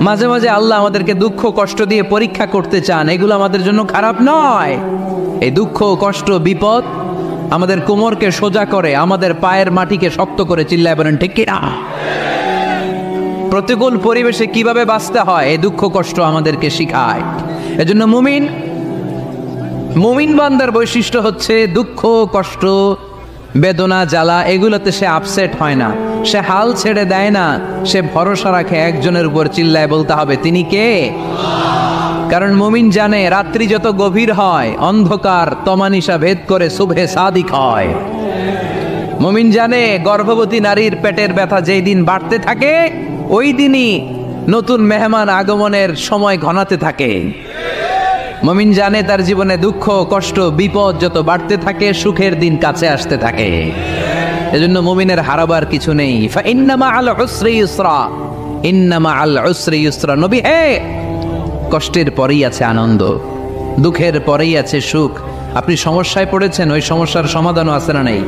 মাঝে মাঝে আল্লাহ আমাদেরকে দুঃখ কষ্ট দিয়ে পরীক্ষা করতে চান, এগুলো আমাদের জন্য খারাপ নয়। এই দুঃখ কষ্ট বিপদ আমাদের কোমরকে সোজা করে, আমাদের পায়ের মাটিকে শক্ত করে, চিল্লায় বলেন ঠিক কিনা? প্রতিকূল পরিবেশে কিভাবে বাঁচতে হয় এই দুঃখ কষ্ট আমাদেরকে শিখায়। এজন্য মুমিন বান্দার বৈশিষ্ট্য হচ্ছে দুঃখ কষ্ট বেদনা জ্বালা এগুলোতে সে আপসেট হয় না, সে হাল ছেড়ে দেয় না, সে ভরসা রাখে একজনের উপর, চিল্লায় বলতে হবে তিনি কে? কারণ মুমিন জানে রাত্রি যত গভীর হয় অন্ধকার তমানিসা ভেদ করে সুবহে সাদিক হয়। মুমিন জানে গর্ভবতী নারীর পেটের ব্যথা যেই দিন বাড়তে থাকে ওই দিনই নতুন মেহমান আগমনের সময় ঘনাতে থাকে। মুমিন জানে তার জীবনে দুঃখ কষ্ট বিপদ যত বাড়তে থাকে সুখের দিন কাছে আসতে থাকে। এজন্য মুমিনের হারাবার কিছু নেই। ইন্না মাআল উসরি ইউসরা, ইন্না মাআল উসরি ইউসরা। নবী হে, কষ্টের পরেই আছে আনন্দ, দুঃখের পরেই আছে সুখ। আপনি সমস্যায় পড়েছেন, ওই সমস্যার সমাধানও আছে না নেই?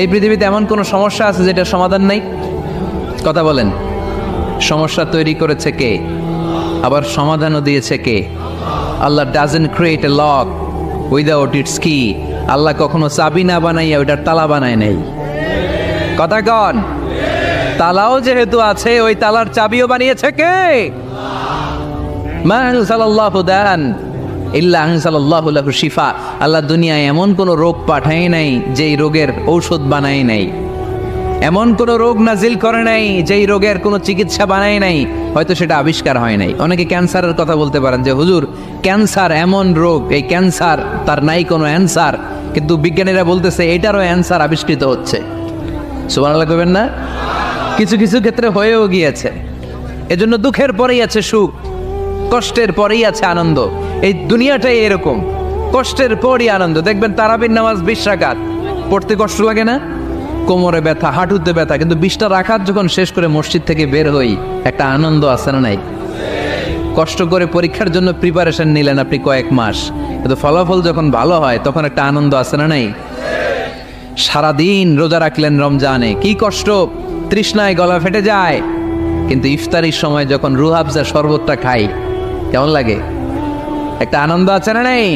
এই পৃথিবীতে এমন কোন সমস্যা আছে যেটার সমাধান নেই? কথা বলেন। সমস্যা তৈরি করেছে কে? আবার সমাধানও দিয়েছে কে? Allah doesn't create a lock without its key. Allah কখনো চাবি না বানাইয়া ওইটার তালা বানায় নাই। কথা কন। তালাও যেহেতু আছে ওই তালার চাবিও বানিয়েছে কে? মা আনজালাল্লাহু দান ইল্লা আনজালাল্লাহু লাহু শিফা। আল্লাহ দুনিয়ায় এমন কোন রোগ পাঠায় নাই যেই রোগের ঔষধ বানায় নাই, এমন কোন রোগ নাজিল করে নাই যেই রোগের কোনো চিকিৎসা বানায় নাই, হয়তো সেটা আবিষ্কার হয় নাই। অনেকে ক্যান্সারের কথা বলতে পারেন যে হুজুর ক্যান্সার এমন রোগ, এই ক্যান্সার তার নাই কোনো অ্যান্সার, কিন্তু বিজ্ঞানীরা বলতেছে এটারও অ্যান্সার আবিষ্কৃত হচ্ছে। সুবহানাল্লাহ কইবেন না? কিছু কিছু ক্ষেত্রে হয়েও গিয়েছে। এজন্য দুঃখের পরেই আছে সুখ, কষ্টের পরেই আছে আনন্দ। এই দুনিয়াটাই এরকম, কষ্টের পরই আনন্দ। দেখবেন তারাবির নামাজ 20 রাকাত পড়তে কষ্ট লাগে না? কোমরে ব্যথা, হাঁটুতে ব্যথা, কিন্তু 20টা রাকাত যখন শেষ করে মসজিদ থেকে বের হই একটা আনন্দ আছে না নাই? কষ্ট করে পরীক্ষার জন্য প্রিপারেশন নিলেন আপনি কয়েক মাস, কিন্তু ফলাফল যখন ভালো হয় তখন একটা আনন্দ আছে না নাই? সারাদিন রোজা রাখলেন রমজানে, কি কষ্ট, তৃষ্ণায় গলা ফেটে যায়, কিন্তু ইফতারির সময় যখন রুহ আফজা শরবতটা খাই কেমন লাগে? একটা আনন্দ আছে না নাই?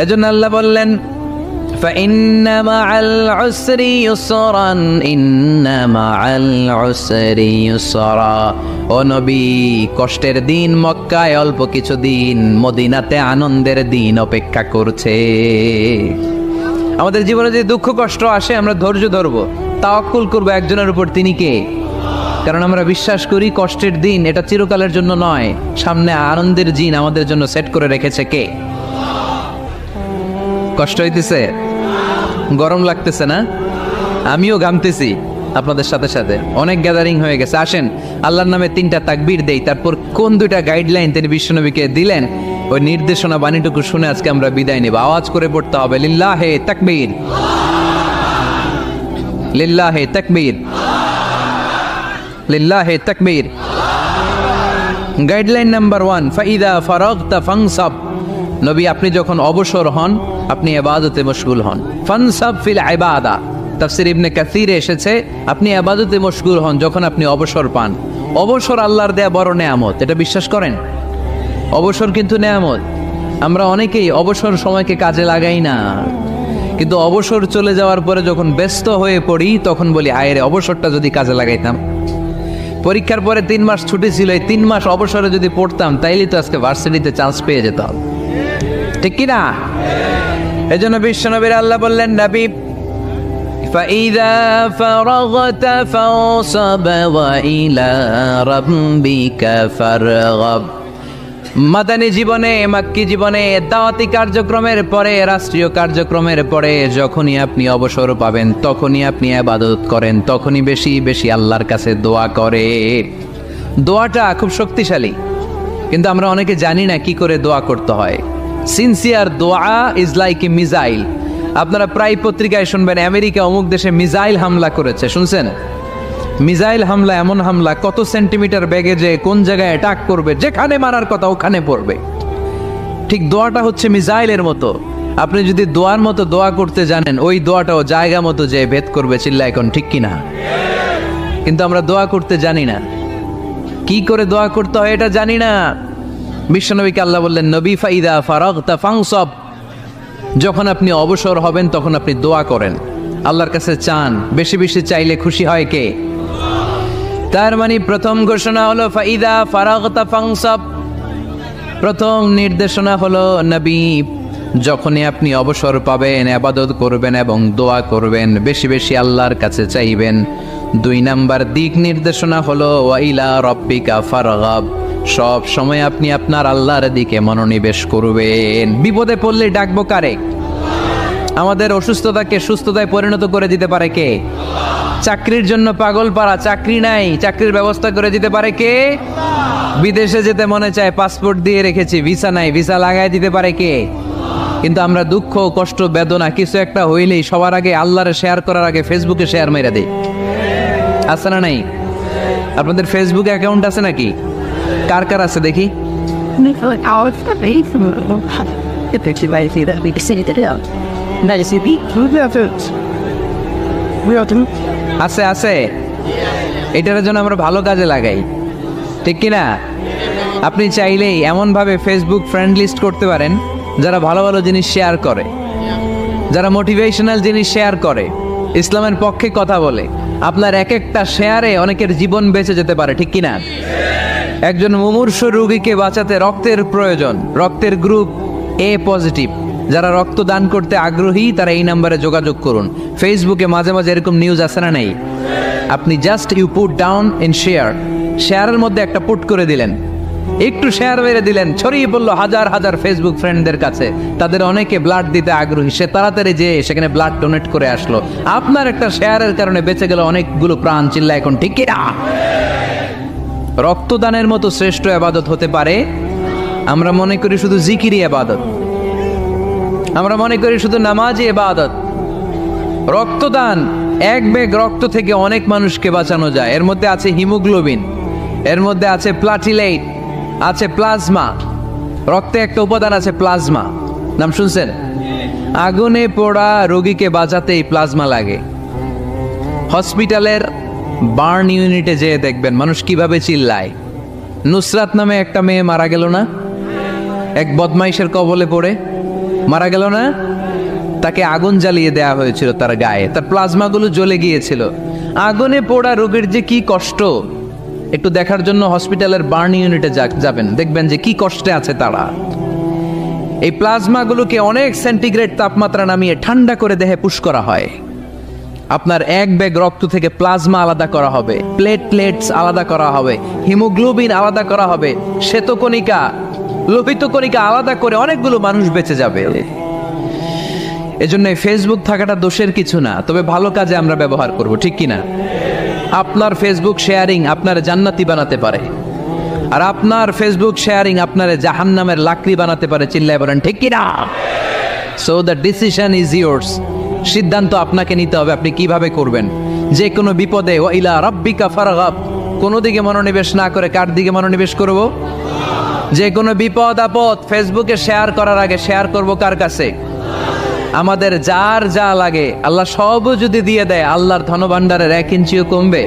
এজন্য আল্লাহ বললেন فإن مع العسر يسرا إن مع العسر يسرا। ও নবী, কষ্টের দিন মক্কায় অল্প কিছু দিন, মদিনাতে আনন্দের দিন অপেক্ষা করছে। আমাদের জীবনে যে দুঃখ কষ্ট আসে আমরা ধৈর্য ধরবো, তাওয়াক্কুল করবো একজনের উপর, তিনি কে? কারণ আমরা বিশ্বাস করি কষ্টের দিন এটা চিরকালের জন্য নয়, সামনে আনন্দের দিন আমাদের জন্য সেট করে রেখেছে কে? কষ্ট হইতেছে, গরম লাগতেছে না? আমিও ঘামতেছি আপনাদের সাথে সাথে, অনেক গ্যাদারিং হয়ে গেছে। আসেন আল্লাহর নামে 3টা তাকবীর দেই, তারপর কোন 2টা গাইডলাইন তিনি বিশ্বনবীকে দিলেন ওই নির্দেশনা বাণীটুকু শুনে আজকে আমরা বিদায় নেব। আওয়াজ করে পড়তে হবে লিল্লাহে তাকবীর, লিল্লাহে তাকবীর, লিল্লাহে তাকবীর। গাইডলাইন নাম্বার 1, ফাইদা ফারাগতা ফানসাব। নবী আপনি যখন অবসর হন আপনি ইবাদতে মশগুল হন। ফানসাব ফিল ইবাদা, তাফসীর ইবনে কাসিরে এসেছে আপনি ইবাদতে মশগুল হন যখন আপনি অবসর পান। অবসর আল্লাহর দেয়া বড় নেয়ামত, এটা বিশ্বাস করেন? অবসর কিন্তু নেয়ামত। আমরা অনেকেই অবসর সময়কে কাজে লাগাই না, কিন্তু অবসর চলে যাওয়ার পরে যখন ব্যস্ত হয়ে পড়ি তখন বলি হায় রে, অবসরটা যদি কাজে লাগাইতাম। পরীক্ষার পরে 3 মাস ছুটি ছিল, এই 3 মাস অবসরে যদি পড়তাম তাইলে তো আজকে ভার্সিটিতে চান্স পেয়ে যেতাম, ঠিক কি না? এজন্য বিশ্বনবীর আল্লাহ বললেন নবী ফাইদা ফারাগতা ফানসাব ওয়া ইলা রাব্বিকা ফারগাব। মাদানী জীবনে, মাক্কি জীবনে, দাওয়াতি কার্যক্রমের পরে, রাষ্ট্রীয় কার্যক্রমের পরে যখনই আপনি অবসর পাবেন তখনই আপনি ইবাদত করেন, তখনই বেশি বেশি আল্লাহর কাছে দোয়া করে। দোয়াটা খুব শক্তিশালী, কিন্তু আমরা অনেকে জানি না কি করে দোয়া করতে হয়। সিনসিয়ার দোয়া ইজ লাইক এ মিসাইল। আপনারা প্রায় পত্রিকায় শুনবেন আমেরিকা অমুক দেশে মিসাইল হামলা করেছে, শুনছেন? মিসাইল হামলা এমন হামলা কত সেন্টিমিটার বেগে যে কোন জায়গায় অ্যাটাক করবে, যেখানে মারার কথা ওখানে পড়বে। ঠিক দোয়াটা হচ্ছে মিসাইলের মতো। আপনি যদি দোয়ার মতো দোয়া করতে জানেন ওই দোয়াটাও জায়গা মতো যে ভেদ করবে, চিল্লা এখন ঠিক কিনা? কিন্তু আমরা দোয়া করতে জানি না। কি করে দোয়া করতে হয় এটা জানি না। বিশ্বনবীকে আল্লাহ বললেন, নবী ফাইদা ফারাগতা ফানসাব, যখন আপনি অবসর হবেন তখন আপনি দোয়া করেন, আল্লাহর কাছে চান। বেশি বেশি চাইলে খুশি হয় কে? তার মানে প্রথম ঘোষণা হলো ফাইদা ফারাগতা ফানসাব, প্রথম নির্দেশনা হলো নবী যখনই আপনি অবসর পাবেন ইবাদত করবেন এবং দোয়া করবেন, বেশি বেশি আল্লাহর কাছে চাইবেন। 2 নাম্বার দিক নির্দেশনা হলো ওয়াইলা রব্বিকা ফারগাব, সব সময় আপনি আপনার আল্লাহর দিকে মনোনিবেশ করবেন। বিপদে পড়লে ডাকবো কারে? আমাদের অসুস্থতাকে সুস্থতায় পরিণত করে দিতে পারে কে? চাকরির জন্য পাগল পারা, চাকরি নাই, চাকরির ব্যবস্থা করে দিতে পারে কে? বিদেশে যেতে মনে চায়, পাসপোর্ট দিয়ে রেখেছি, ভিসা নাই, ভিসা লাগাই দিতে পারে কে? কিন্তু আমরা দুঃখ কষ্ট বেদনা কিছু একটা হইলেই সবার আগে আল্লাহরে শেয়ার করার আগে ফেসবুকে শেয়ার মেরে দেই। আছে না নাই? আপনাদের ফেসবুক অ্যাকাউন্ট আছে নাকি? কার কার আছে দেখি? আছে আছে, এটার জন্য আমরা ভালো কাজে লাগাই, ঠিক কিনা? আপনি চাইলেই এমনভাবে ফেসবুক ফ্রেন্ড লিস্ট করতে পারেন যারা ভালো ভালো জিনিস শেয়ার করে, যারা মোটিভেশনাল জিনিস শেয়ার করে, ইসলামের পক্ষে কথা বলে। আপনার এক একটা শেয়ারে অনেকের জীবন বেঁচে যেতে পারে, ঠিক কিনা? একজন মুমূর্ষু রোগীকে বাঁচাতে রক্তের প্রয়োজন, রক্তের গ্রুপ এ পজিটিভ, যারা রক্ত দান করতে আগ্রহী তারা এই নাম্বারে যোগাযোগ করুন। ফেসবুকে মাঝে মাঝে এরকম নিউজ আসে না নেই? আপনি just you put down in share, শেয়ারের মধ্যে একটা পুট করে দিলেন, একটু শেয়ার মেরে দিলেন, ছড়িয়ে পড়লো হাজার হাজার ফেসবুক ফ্রেন্ডদের কাছে। তাদের অনেকে ব্লাড দিতে আগ্রহী, সে তাড়াতাড়ি যে সেখানে ব্লাড ডোনেট করে আসলো। আপনার একটা শেয়ারের কারণে বেঁচে গেল অনেকগুলো প্রাণ। চিল্লা এখন ঠিক কিনা? রক্তদানের মতো শ্রেষ্ঠ ইবাদত হতে পারে? আমরা মনে করি শুধু জিকিরি ইবাদত, আমরা মনে করি শুধু নামাজি ইবাদত। রক্তদান, এক ব্যাগ রক্ত থেকে অনেক মানুষকে বাঁচানো যায়। এর মধ্যে আছে হিমোগ্লোবিন, এর মধ্যে আছে প্লাটিলেট, আছে প্লাজমা। রক্তে একটা উপাদান আছে প্লাজমা, নাম শুনছেন? আগুনে পোড়া রোগীকে বাঁচাতেই প্লাজমা লাগে। হসপিটালের বার্ন ইউনিটে যেয়ে দেখবেন মানুষ কিভাবে চিল্লায়। নুসরাত নামে একটা মেয়ে মারা গেল না? এক বদমাইশের কবলে পড়ে মারা গেল না? তাকে আগুন জ্বালিয়ে দেয়া হয়েছিল তার গায়ে, তার প্লাজমাগুলো জ্বলে গিয়েছিল। আগুনে পোড়া রোগীর যে কি কষ্ট, একটু দেখার জন্য হসপিটালের বার্ন ইউনিটে যাবেন, দেখবেন যে কি কষ্টে আছে তারা। এই প্লাজমাগুলোকে অনেক সেন্টিগ্রেড তাপমাত্রা নামিয়ে ঠান্ডা করে দেহে পুশ করা হয়। আপনার এক ব্যাগ রক্ত থেকে প্লাজমা আলাদা করা হবে, প্লেটলেটস আলাদা করা হবে, হিমোগ্লোবিন আলাদা করা হবে, শ্বেতকণিকা, লোহিত কণিকা আলাদা করে অনেকগুলো মানুষ বেঁচে যাবে। এজন্য ফেসবুক থাকাটা দোষের কিছু না, তবে ভালো কাজে আমরা ব্যবহার করব, ঠিক কিনা? আপনার ফেসবুক শেয়ারিং আপনার জান্নাতি বানাতে পারে, আর আপনার ফেসবুক শেয়ারিং আপনার জাহান্নামের লাকড়ি বানাতে পারে। চিল্লায় বলেন ঠিক কিনা? So the decision is yours, সিদ্ধান্ত আপনাকে নিতে হবে আপনি কিভাবে করবেন। যে কোনো বিপদে ওয়াইলা রাব্বিকা ফারগাব, কোনো দিকে মনোনিবেশ না করে কার দিকে মনোনিবেশ করব? যে কোনো বিপদ আপদ ফেসবুকে শেয়ার করার আগে শেয়ার করব কার কাছে? আমাদের যার যা লাগে আল্লাহ সবও যদি দিয়ে দেয়, আল্লাহর ধনভাণ্ডারের 1 ইঞ্চিও কমবে?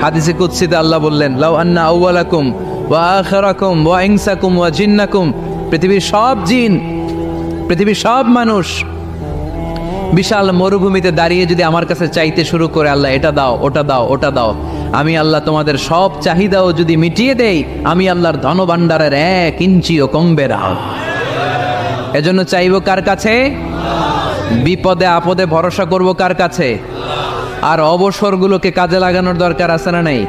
হাদিসে কুদসিতে আল্লাহ বললেন, লাউ আন্না আউওয়ালাকুম ওয়া আখিরাকুম ওয়া ইনসাকুম ওয়া জিন্নাকুম, পৃথিবীর সব জিন, পৃথিবীর সব মানুষ বিশাল মরুভূমিতে দাঁড়িয়ে যদি আমার কাছে চাইতে শুরু করে, আল্লাহ এটা দাও, ওটা দাও, ওটা দাও, আমি আল্লাহ তোমাদের সব চাহিদাও যদি মিটিয়ে দেই, আমি আল্লাহর ধনভাণ্ডারের 1 ইঞ্চিও কমবে না। এজন্য চাইবো কার কাছে? বিপদে আপদে ভরসা করব কার কাছে? আর অবসরগুলোকে কাজে লাগানোর দরকার আছে না নাই?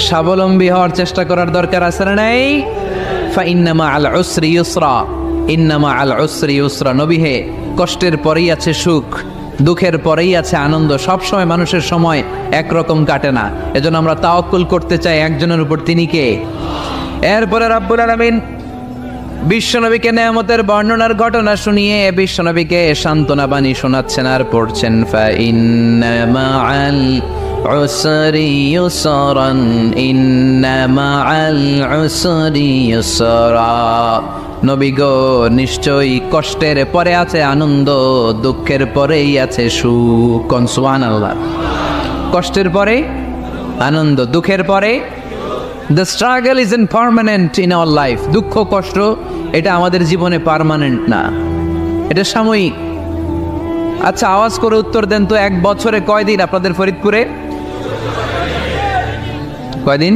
স্বাবলম্বী হওয়ার চেষ্টা করার দরকার আছে না নাই? ফাইন্নামা আল উসরি ইউসরা, ইন্নামা আল উসরি ইউসরা। নবী হে, কষ্টের পরেই আছে সুখ, দুঃখের পরেই আছে আনন্দ। সব সময় মানুষের সময় একরকম কাটে না। এজন্য আমরা তাওয়াক্কুল করতে চাই একজনের উপর, তিনি কে? এরপরে রাব্বুল আলামিন বিশ্বনবীকে নেয়ামতের বর্ণনার ঘটনা শুনিয়ে বিশ্বনবীকে সান্ত্বনা বাণী শোনাচ্ছেন আর পড়ছেন, ফাইন্না মাআল উসরি ইউসরান, ইন্না মাআল উসরি ইউসরা। নবী গো, নিশ্চয়ই কষ্টের পরে আছে আনন্দ, দুঃখের পরেই আছে সুখ। সুবহানাল্লাহ। কষ্টের পরে আনন্দ, দুঃখের পরে the struggle is permanent in our life. দুঃখ কষ্ট এটা আমাদের জীবনে পার্মানেন্ট না, এটা সাময়িক। আচ্ছা, আওয়াজ করে উত্তর দেন তো, এক বছরে কয়দিন আপনাদের ফরিদপুরে? কয়দিন?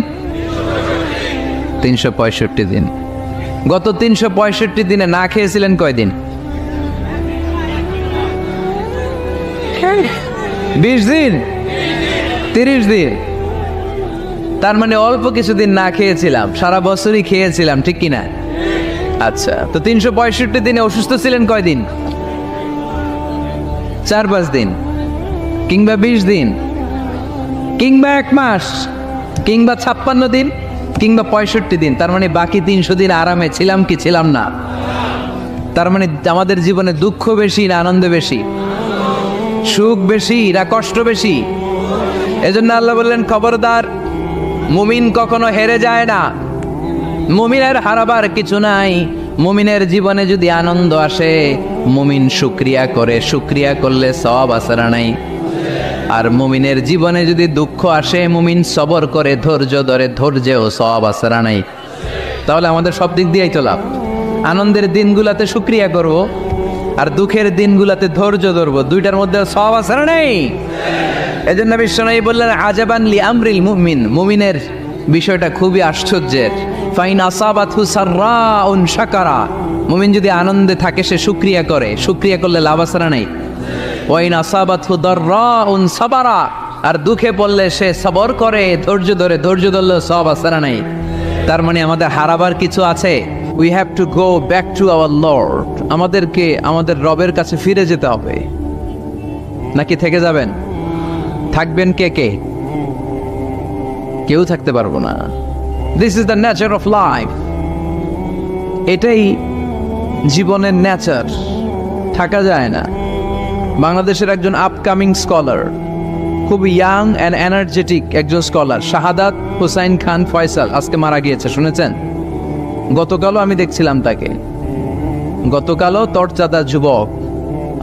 365 দিন। গত 365 দিনে না খেয়েছিলেন কয়দিন? 20 দিন, 30 দিন। তার মানে অল্প কিছুদিন না খেয়েছিলাম, সারা বছরই খেয়েছিলাম, ঠিক কিনা? আচ্ছা, তো 365 দিনে অসুস্থ ছিলেন কয়দিন? 4-5 দিন, কিংবা 20 দিন, কিংবা 1 মাস, কিংবা 56 দিন, কিংবা 65 দিন। তার মানে বাকি 300 দিন আরামে ছিলাম কি ছিলাম না? তার মানে আমাদের জীবনে দুঃখ বেশি না আনন্দ বেশি? সুখ বেশি না কষ্ট বেশি? এজন্য আল্লাহ বললেন, খবরদার, মুমিন কখনো হেরে যায় না, মুমিনের হারাবার কিছু নাই। মুমিনের জীবনে যদি আনন্দ আসে, মুমিন শুকরিয়া করে, শুকরিয়া করলে সওয়াব আছে না নাই? আর মুমিনের জীবনে যদি দুঃখ আসে, মুমিন সবর করে, ধৈর্য ধরে, ধৈর্যেও সওয়াব আছে না নাই? তাহলে আমাদের সব দিক দিয়েই তো লাভ। আনন্দের দিনগুলাতে শুকরিয়া করব, আর দুঃখের দিনগুলাতে ধৈর্য ধরবো, দুইটার মধ্যে সওয়াব আছে না নাই? এজন্য বিশ্বনবী বললেন, আজাবান লি আমরিল মুমিন, মুমিনের বিষয়টা খুবই আশ্চর্যের। ফাইন আসাবাতহু সাররাউন শাকারা, মুমিন যদি আনন্দে থাকে সে শুকরিয়া করে, শুকরিয়া করলে লাভ আছে না নাই? ওয়াইন আসাবাতহু দাররাউন সাবারা, আর দুঃখে পড়লে সে সবর করে, ধৈর্য ধরে, ধৈর্য ধরলে সওয়াব আছে না নাই? তার মানে আমাদের হারাবার কিছু আছে। We have to go back to our Lord. আমাদেরকে আমাদের রবের কাছে ফিরে যেতে হবে। নাকি থেকে যাবেন? থাকবেন কে কে? কেউ থাকতে পারবো না। This is the nature of life. এটাই জীবনের নেচার, থাকা যায় না। বাংলাদেশের একজন আপকামিং স্কলার, খুব ইয়াং অ্যান্ড এনার্জেটিক একজন স্কলার, শাহাদাত হুসাইন খান ফয়সাল, আজকে মারা গিয়েছে, শুনেছেন? গতকালও আমি দেখছিলাম তাকে, গতকালও তরচাদা যুবক,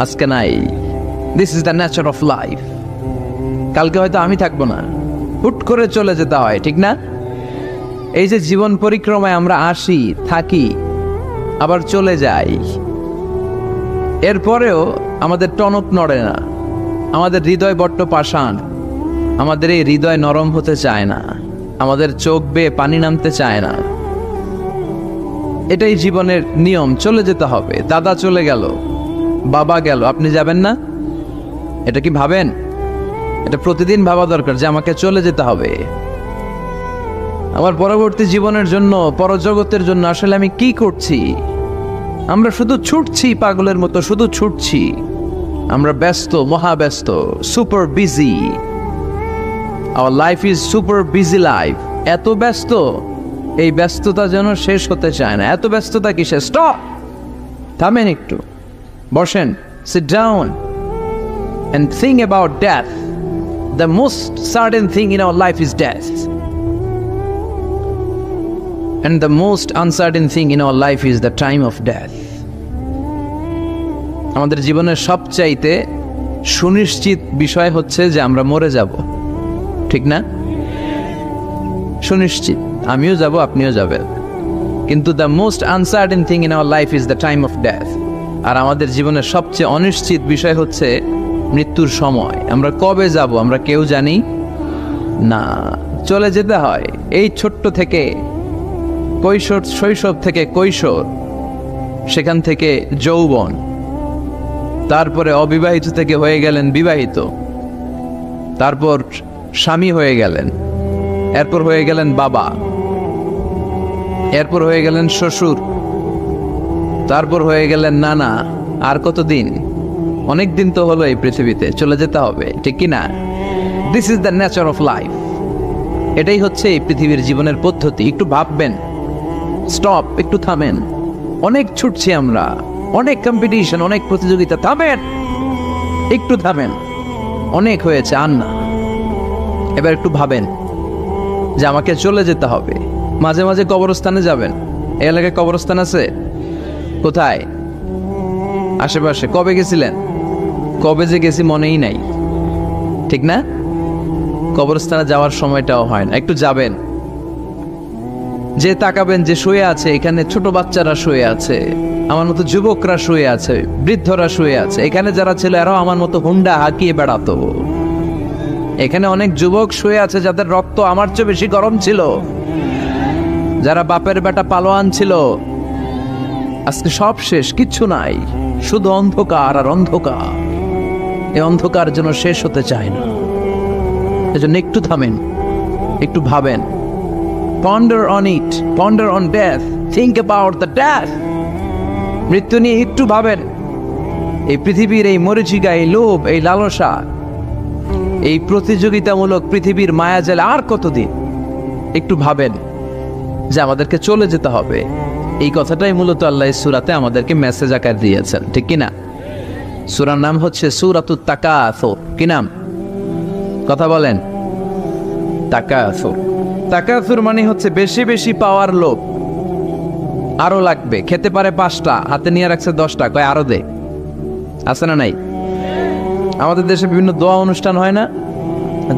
আজকে নাই। This is the nature of life. কালকে হয়তো আমি থাকবো না, হুট করে চলে যেতে হয়, ঠিক না? এই যে জীবন পরিক্রমায় আমরা আসি, থাকি, আবার চলে যাই, এরপরেও আমাদের টনক নড়ে না, আমাদের হৃদয় বড্ড পাষাণ, আমাদের এই হৃদয় নরম হতে চায় না, আমাদের চোখ বেয়ে পানি নামতে চায় না। এটাই জীবনের নিয়ম, চলে যেতে হবে। দাদা চলে গেল, বাবা গেল, আপনি যাবেন না? এটা কি ভাবেন? এটা প্রতিদিন ভাবা দরকার যে আমাকে চলে যেতে হবে। আমার পরবর্তী জীবনের জন্য, পরজগতের জন্য আসলে আমি কি করছি? আমরা শুধু ছুটছি, পাগলের মতো শুধু ছুটছি। আমরা ব্যস্ত, মহাব্যস্ত, super busy. Our life is super busy life. এত ব্যস্ত, এই ব্যস্ততা যেন শেষ হতে চায় না। এত ব্যস্ততা কিসে? স্টপ, থামেন একটু, বসেন, sit down and think about death. The most certain thing in our life is death, and the most uncertain thing in our life is the time of death. আমাদের জীবনের সবচাইতে সুনিশ্চিত বিষয় হচ্ছে যে আমরা মরে যাব, ঠিক না? সুনিশ্চিত, আমিও যাব, আপনিও যাবেন। কিন্তু the most uncertain thing in our life is the time of death. আর আমাদের জীবনের সবচেয়ে অনিশ্চিত বিষয় হচ্ছে মৃত্যুর সময়। আমরা কবে যাব আমরা কেউ জানি না। চলে যেতে হয় এই ছোট্ট থেকে, কৈশোর, শৈশব থেকে কৈশোর, সেখান থেকে যৌবন, তারপরে অবিবাহিত থেকে হয়ে গেলেন বিবাহিত, তারপর স্বামী হয়ে গেলেন, এরপর হয়ে গেলেন বাবা, এরপর হয়ে গেলেন শ্বশুর, তারপর হয়ে গেলেন নানা। আর কতদিন? অনেক দিন তো হলো এই পৃথিবীতে, চলে যেতে হবে, ঠিক কি না? This is the nature of life. এটাই হচ্ছে এই পৃথিবীর জীবনের পদ্ধতি। একটু ভাববেন, স্টপ, একটু থামেন। অনেক ছুটছি আমরা, অনেক কম্পিটিশন, অনেক প্রতিযোগিতা, থামেন, একটু থামেন, অনেক হয়েছে, আর না। এবার একটু ভাবেন যে আমাকে চলে যেতে হবে। মাঝে মাঝে কবরস্থানে যাবেন। এই এলাকায় কবরস্থান আছে? কোথায়? আশেপাশে। কবে গেছিলেন? কবে যে গেছি মনেই নাই, ঠিক না? কবরস্থানে যাওয়ার সময়টাও হয় না। একটু যাবেন, যে তাকাবেন যে শুয়ে আছে, এখানে ছোট বাচ্চারা শুয়ে আছে, আমার মতো যুবকরা শুয়ে আছে, বৃদ্ধরা শুয়ে আছে। এখানে যারা ছিল এরাও আমার মতো হুন্ডা হাঁকিয়ে বেড়াতো। এখানে অনেক যুবক শুয়ে আছে যাদের রক্ত আমার চেয়ে বেশি গরম ছিল, যারা বাপের বেটা পালোয়ান ছিল। আজকে সব শেষ, কিচ্ছু নাই, শুধু অন্ধকার আর অন্ধকার। এই অন্ধকার যেন শেষ হতে চায় না। এজন্য একটু থামেন, একটু ভাবেন। Ponder on it, ponder on death, think about the death. মৃত্যু নিয়ে একটু ভাবেন। এই পৃথিবীর এই মরিচিকা, এই লোভ, এই লালসা, এই প্রতিযোগিতামূলক পৃথিবীর মায়াজালে আর কতদিন? একটু ভাবেন যে আমাদেরকে চলে যেতে হবে। এই কথাটাই মূলত আল্লাহ সূরাতে আমাদেরকে মেসেজ আকার দিয়েছেন, ঠিক কিনা? সূরার নাম হচ্ছে সূরাতুত তাকাসুর। কি নাম? কথা বলেন। তাকাসুর। তাকাসুর মানে হচ্ছে বেশি বেশি পাওয়ার লোভ। আরো লাগবে, খেতে পারে 5টা, হাতে নিয়ে রাখছে 10টা, কয় আরো দে। আছে না নাই? আমাদের দেশে বিভিন্ন দোয়া অনুষ্ঠান হয় না?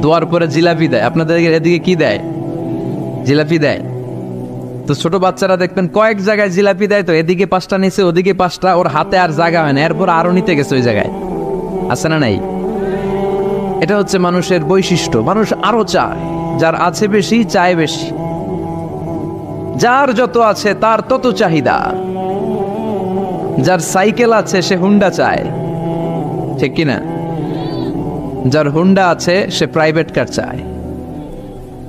দোয়ার পরে জিলাপি দেয়। আপনাদের এদিকে কি দেয়? জিলাপি দেয়। তো ছোট বাচ্চারা দেখবেন কয়েক জায়গায় জিলাপি দেয়, তো এদিকে 5টা নিচে, ওদিকে 5টা, ওর হাতে আর জায়গা হয় না, এরপর আরো নিতে গেছে ওই জায়গায়। আছে না নাই? এটা হচ্ছে মানুষের বৈশিষ্ট্য। মানুষ আরো চায়, যার আছে বেশি চায় বেশি। যার যত আছে তার তত চাহিদা। যার সাইকেল আছে সে হুন্ডা চায়, ঠিক কিনা? যার হুন্ডা আছে সে প্রাইভেট কার চায়,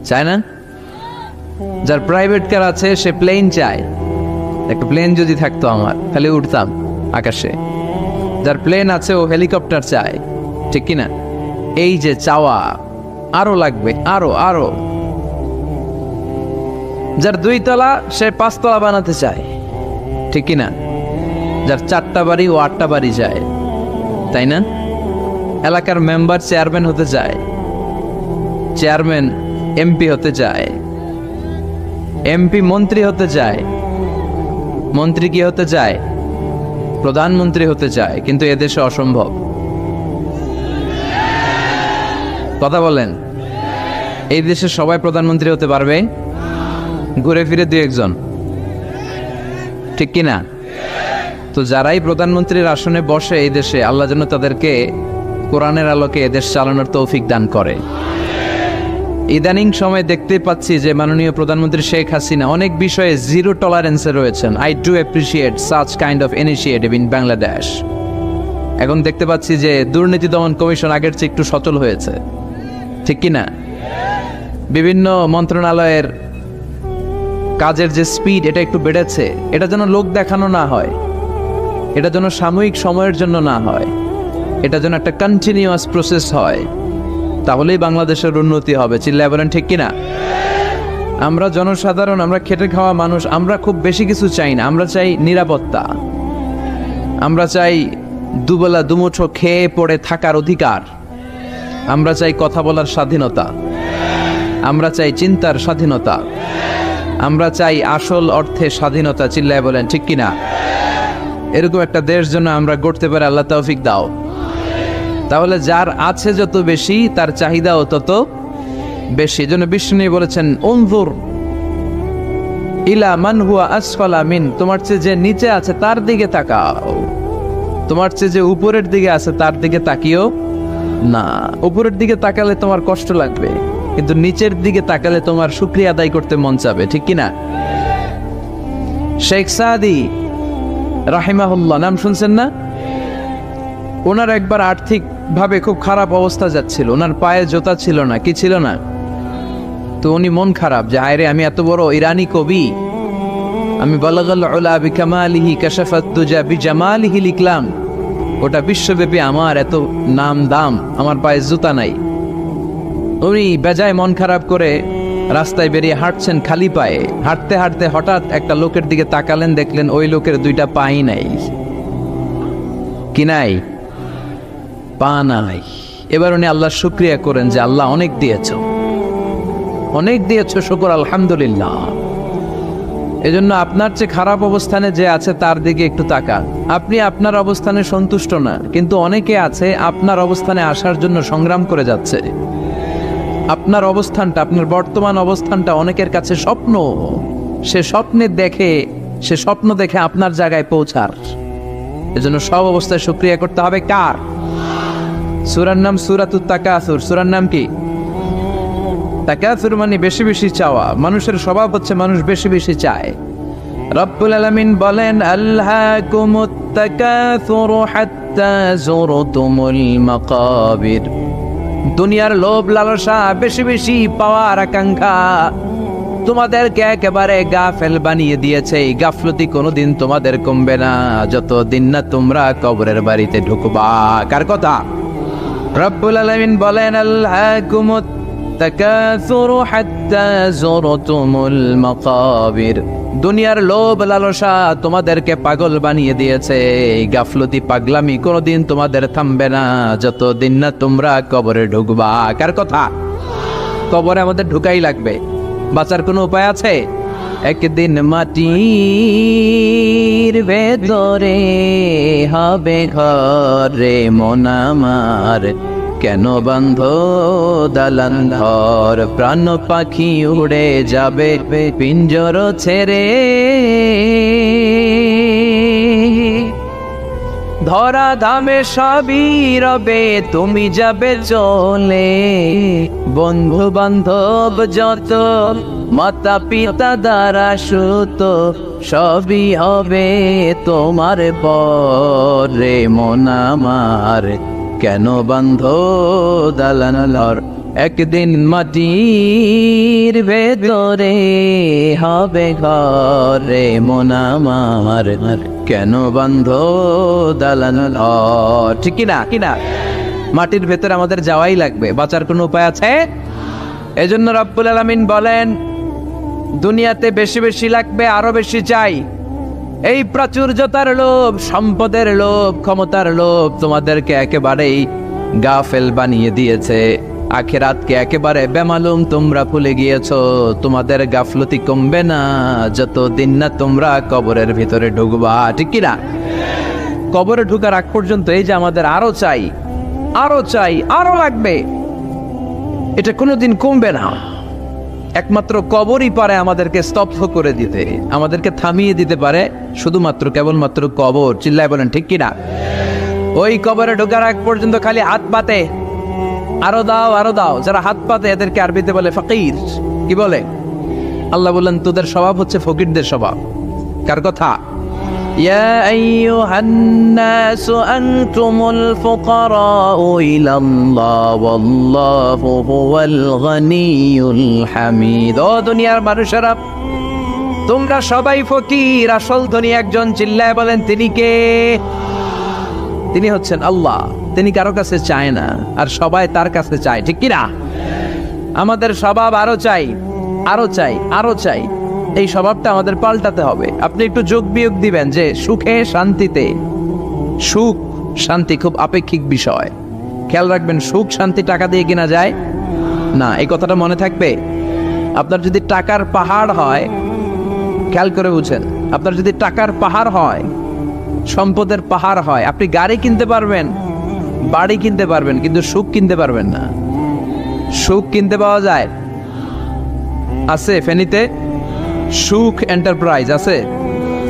চায় না? যার প্রাইভেট কার আছে সে প্লেন চায়। একটা প্লেন যদি থাকতো আমার, খালি উঠতাম আকাশে। যার প্লেন আছে ও হেলিকপ্টার চায়, ঠিক কিনা? এই যে চাওয়া, আরো লাগবে, আরো আরো। যার 2 তলা সে 5 তলা বানাতে চায়, ঠিক কিনা? যার 4টা বাড়ি ও 8টা বাড়ি চায়, তাই না? এলাকার মেম্বার চেয়ারম্যান হতে চায়, চেয়ারম্যান এমপি হতে চায়, এমপি মন্ত্রী হতে চায়, মন্ত্রী কি হতে চায়? প্রধানমন্ত্রী হতে চায়। কিন্তু এদেশে অসম্ভব। কথা বলেন। এই দেশে সবাই প্রধানমন্ত্রী হতে পারবে? ঘুরে ফিরে 2-1 জন, ঠিক কিনা? তো যারাই প্রধানমন্ত্রীর আসনে বসে এই দেশে, আল্লাহ যেন তাদেরকে কোরআনের আলোকে এদেশ চালানোর তৌফিক দান করে। ইদানিং সময় দেখতে পাচ্ছি যে মাননীয় প্রধানমন্ত্রী শেখ হাসিনা অনেক বিষয়ে জিরো টলারেন্সে রয়েছেন। I do appreciate such kind of initiative in Bangladesh. এখন দেখতে পাচ্ছি যে দুর্নীতি দমন কমিশন আগের চেয়ে একটু সচল হয়েছে, ঠিক কিনা? বিভিন্ন মন্ত্রণালয়ের কাজের যে স্পিড, এটা একটু বেড়েছে। এটা যেন লোক দেখানো না হয়, এটা যেন সাময়িক সময়ের জন্য না হয়, এটা যেন একটা কন্টিনিউয়াস প্রসেস হয়। তাহলেই বাংলাদেশের উন্নতি হবে। চিল্লায় বলেন, ঠিক কিনা? আমরা জনসাধারণ, আমরা খেটে খাওয়া মানুষ, আমরা খুব বেশি কিছু চাই না। আমরা চাই নিরাপত্তা, আমরা চাই দুবেলা দুমুঠো খেয়ে পড়ে থাকার অধিকার, আমরা চাই কথা বলার স্বাধীনতা, আমরা চাই চিন্তার স্বাধীনতা, আমরা চাই আসল অর্থে স্বাধীনতা। চিল্লায় বলেন, ঠিক কিনা? এরকম একটা দেশ যেন আমরা গড়তে পারি, আল্লাহ তৌফিক দাও। তাহলে যার আছে যত বেশি, তার চাহিদাও তত বেশি। জন্য বিষ্ণু বলেছেন, উনজুর ইলা মান হুয়া আসফালা মিন, তোমার চেয়ে যে নিচে আছে তার দিকে তাকাও। তোমার চেয়ে যে উপরের দিকে আছে তার দিকে তাকিও না। উপরের দিকে তাকালে তোমার কষ্ট লাগবে, কিন্তু নিচের দিকে তাকালে তোমার শুকরিয়া আদায় করতে মন চাবে, ঠিক কিনা? শেখ সাদি রাহিমাহুল্লাহ, নাম শুনছেন না? ওনার একবার আর্থিক ভাবে খুব খারাপ অবস্থা যাচ্ছিল, ওনার পায়ে জোতা ছিল না, কি ছিল না। তো উনি মন খারাপ যে হায়রে, আমি এত বড় ইরানি কবি, আমি বালাগাল উলা বিকামালিহি কাশাফাত দুজা বিজামালিহি লিখলাম, ওটা বিশ্বব্যাপী আমার এত নাম দাম, আমার পায়ে জুতা নাই। উনি বেজায় মন খারাপ করে রাস্তায় বেরিয়ে হাঁটছেন খালি পায়ে। হাঁটতে হাঁটতে হঠাৎ একটা লোকের দিকে তাকালেন, দেখলেন ওই লোকের 2টা পাই নাই। কি নাই? পা নাই। এবার উনি আল্লাহর শুকরিয়া করেন যে আল্লাহ অনেক দিয়েছো, অনেক দিয়েছো, শুকর আলহামদুলিল্লাহ। এজন্য আপনার চেয়ে খারাপ অবস্থানে যে আছে তার দিকে একটু তাকান। আপনি আপনার অবস্থানে সন্তুষ্ট না, কিন্তু অনেকে আছে আপনার অবস্থানে আসার জন্য সংগ্রাম করে যাচ্ছে। আপনার অবস্থানটা, আপনার বর্তমান অবস্থানটা অনেকের কাছে স্বপ্ন, সে স্বপ্ন দেখে আপনার জায়গায় পৌঁছার। এজন্য সব অবস্থায় শুকরিয়া করতে হবে কার? সূরার নাম সূরাতুত তাকাসুর। সূরার নাম কি? তাকাসুর মানে বেশি বেশি চাওয়া। মানুষের স্বভাব হচ্ছে মানুষ বেশি বেশি চায়। রব্বুল আলামিন বলেন, আলহাকুমুত তাকাসুরু হাত্তা যুরতুমুল মাকাবির। দুনিয়ার লোভ লালসা, বেশি বেশি পাওয়ার আকাঙ্ক্ষা তোমাদেরকে একেবারে গাফেল বানিয়ে দিয়েছে। এই গাফলতি কোনোদিন তোমাদের কমবে না যতদিন না তোমরা কবরের বাড়িতে ঢুকবা। কার কথা? রব্বুল আলামিন বলেন, আলহাকুমুত তাকাসুরু হাত্তা যুরতুমুল মাকাবির। দুনিয়ার লোভ লালসা তোমাদেরকে পাগল বানিয়ে দিয়েছে। এই গাফলতি পাগলামি কোনোদিন তোমাদের থামবে না যতদিন না তোমরা কবরে ঢুকবা। কার কথা? কবরে আমাদের ঢুকাই লাগবে, বাঁচার কোনো উপায় আছে? একদিন মাটির ভেতরে হবে ঘরে মন আমার, কেন বান্ধ দালান ঘর? প্রাণ পাখি উড়ে যাবে পিঞ্জর ছেড়ে, ধরা ধামে সবই রবে তুমি যাবে চলে। বন্ধু বান্ধব যত, মাতা পিতা দ্বারা সুত, সবই হবে তোমার পরে মন আমার, কেন বান্ধ দালান ঘর? একদিন মাটির ভেতরে হবে ঘরে মন আমার, কেন বান্ধ দালান ঘর? ঠিক কিনা? মাটির ভেতরে আমাদের যাওয়াই লাগবে, বাঁচার কোনো উপায় আছে? এজন্য রব্বুল আলামিন বলেন, দুনিয়াতে বেশি বেশি লাগবে, আরো বেশি চাই। এই প্রাচুর্যতার লোভ, সম্পদের লোভ, ক্ষমতার লোভ তোমাদেরকে একেবারেই গাফেল বানিয়ে দিয়েছে। আখিরাতকে একেবারে বেমালুম তোমরা ভুলে গিয়েছো। তোমাদের গাফলতি কমবে না যতদিন না তোমরা কবরের ভিতরে ঢুকবা। ঠিক কিনা? কবরে ঢুকার আগ পর্যন্ত এই যে আমাদের আরো চাই, আরো লাগবে, এটা কোনোদিন কমবে না। একমাত্র কবরই পারে আমাদেরকে স্তব্ধ করে দিতে, আমাদেরকে থামিয়ে দিতে পারে শুধুমাত্র কেবলমাত্র কবর। চিল্লায় বলেন ঠিক কিনা? ওই কবরে ঢোকার আগ পর্যন্ত খালি হাত পাতে, আরো দাও। যারা হাত পাতে এদেরকে আরবিতে বলে ফকির। কি বলে? আল্লাহ বললেন, তোদের স্বভাব হচ্ছে ফকিরদের স্বভাব। কার কথা? ইয়া আইয়ুহান নাসু আনতুমুল ফুকারাউ ইলাল্লাহ ওয়াল্লাহু হুয়াল গনিয়ুল হামিদ। ও দুনিয়ার মানুষেরা, তোমরা সবাই ফকির, আসল ধনী একজন। চিল্লায় বলেন তিনি কে? তিনি হচ্ছেন আল্লাহ। তিনি কারো কাছে চায় না, আর সবাই তার কাছে চায়। ঠিক কিনা? আমাদের স্বভাব আরো চাই। এই স্বভাবটা আমাদের পাল্টাতে হবে। আপনি একটু যোগ বিয়োগ দিবেন যে সুখে শান্তিতে, সুখ শান্তি খুব আপেক্ষিক বিষয়। খেয়াল রাখবেন, সুখ শান্তি টাকা দিয়ে কিনা যায় না, এই কথাটা মনে থাকবে। আপনার যদি টাকার পাহাড় হয়, খেয়াল করে বুঝেন, আপনার যদি টাকার পাহাড় হয়, সম্পদের পাহাড় হয়, আপনি গাড়ি কিনতে পারবেন, বাড়ি কিনতে পারবেন, কিন্তু সুখ কিনতে পারবেন না। সুখ কিনতে পাওয়া যায়? আছে ফেনীতে সুখ এন্টারপ্রাইজ আছে,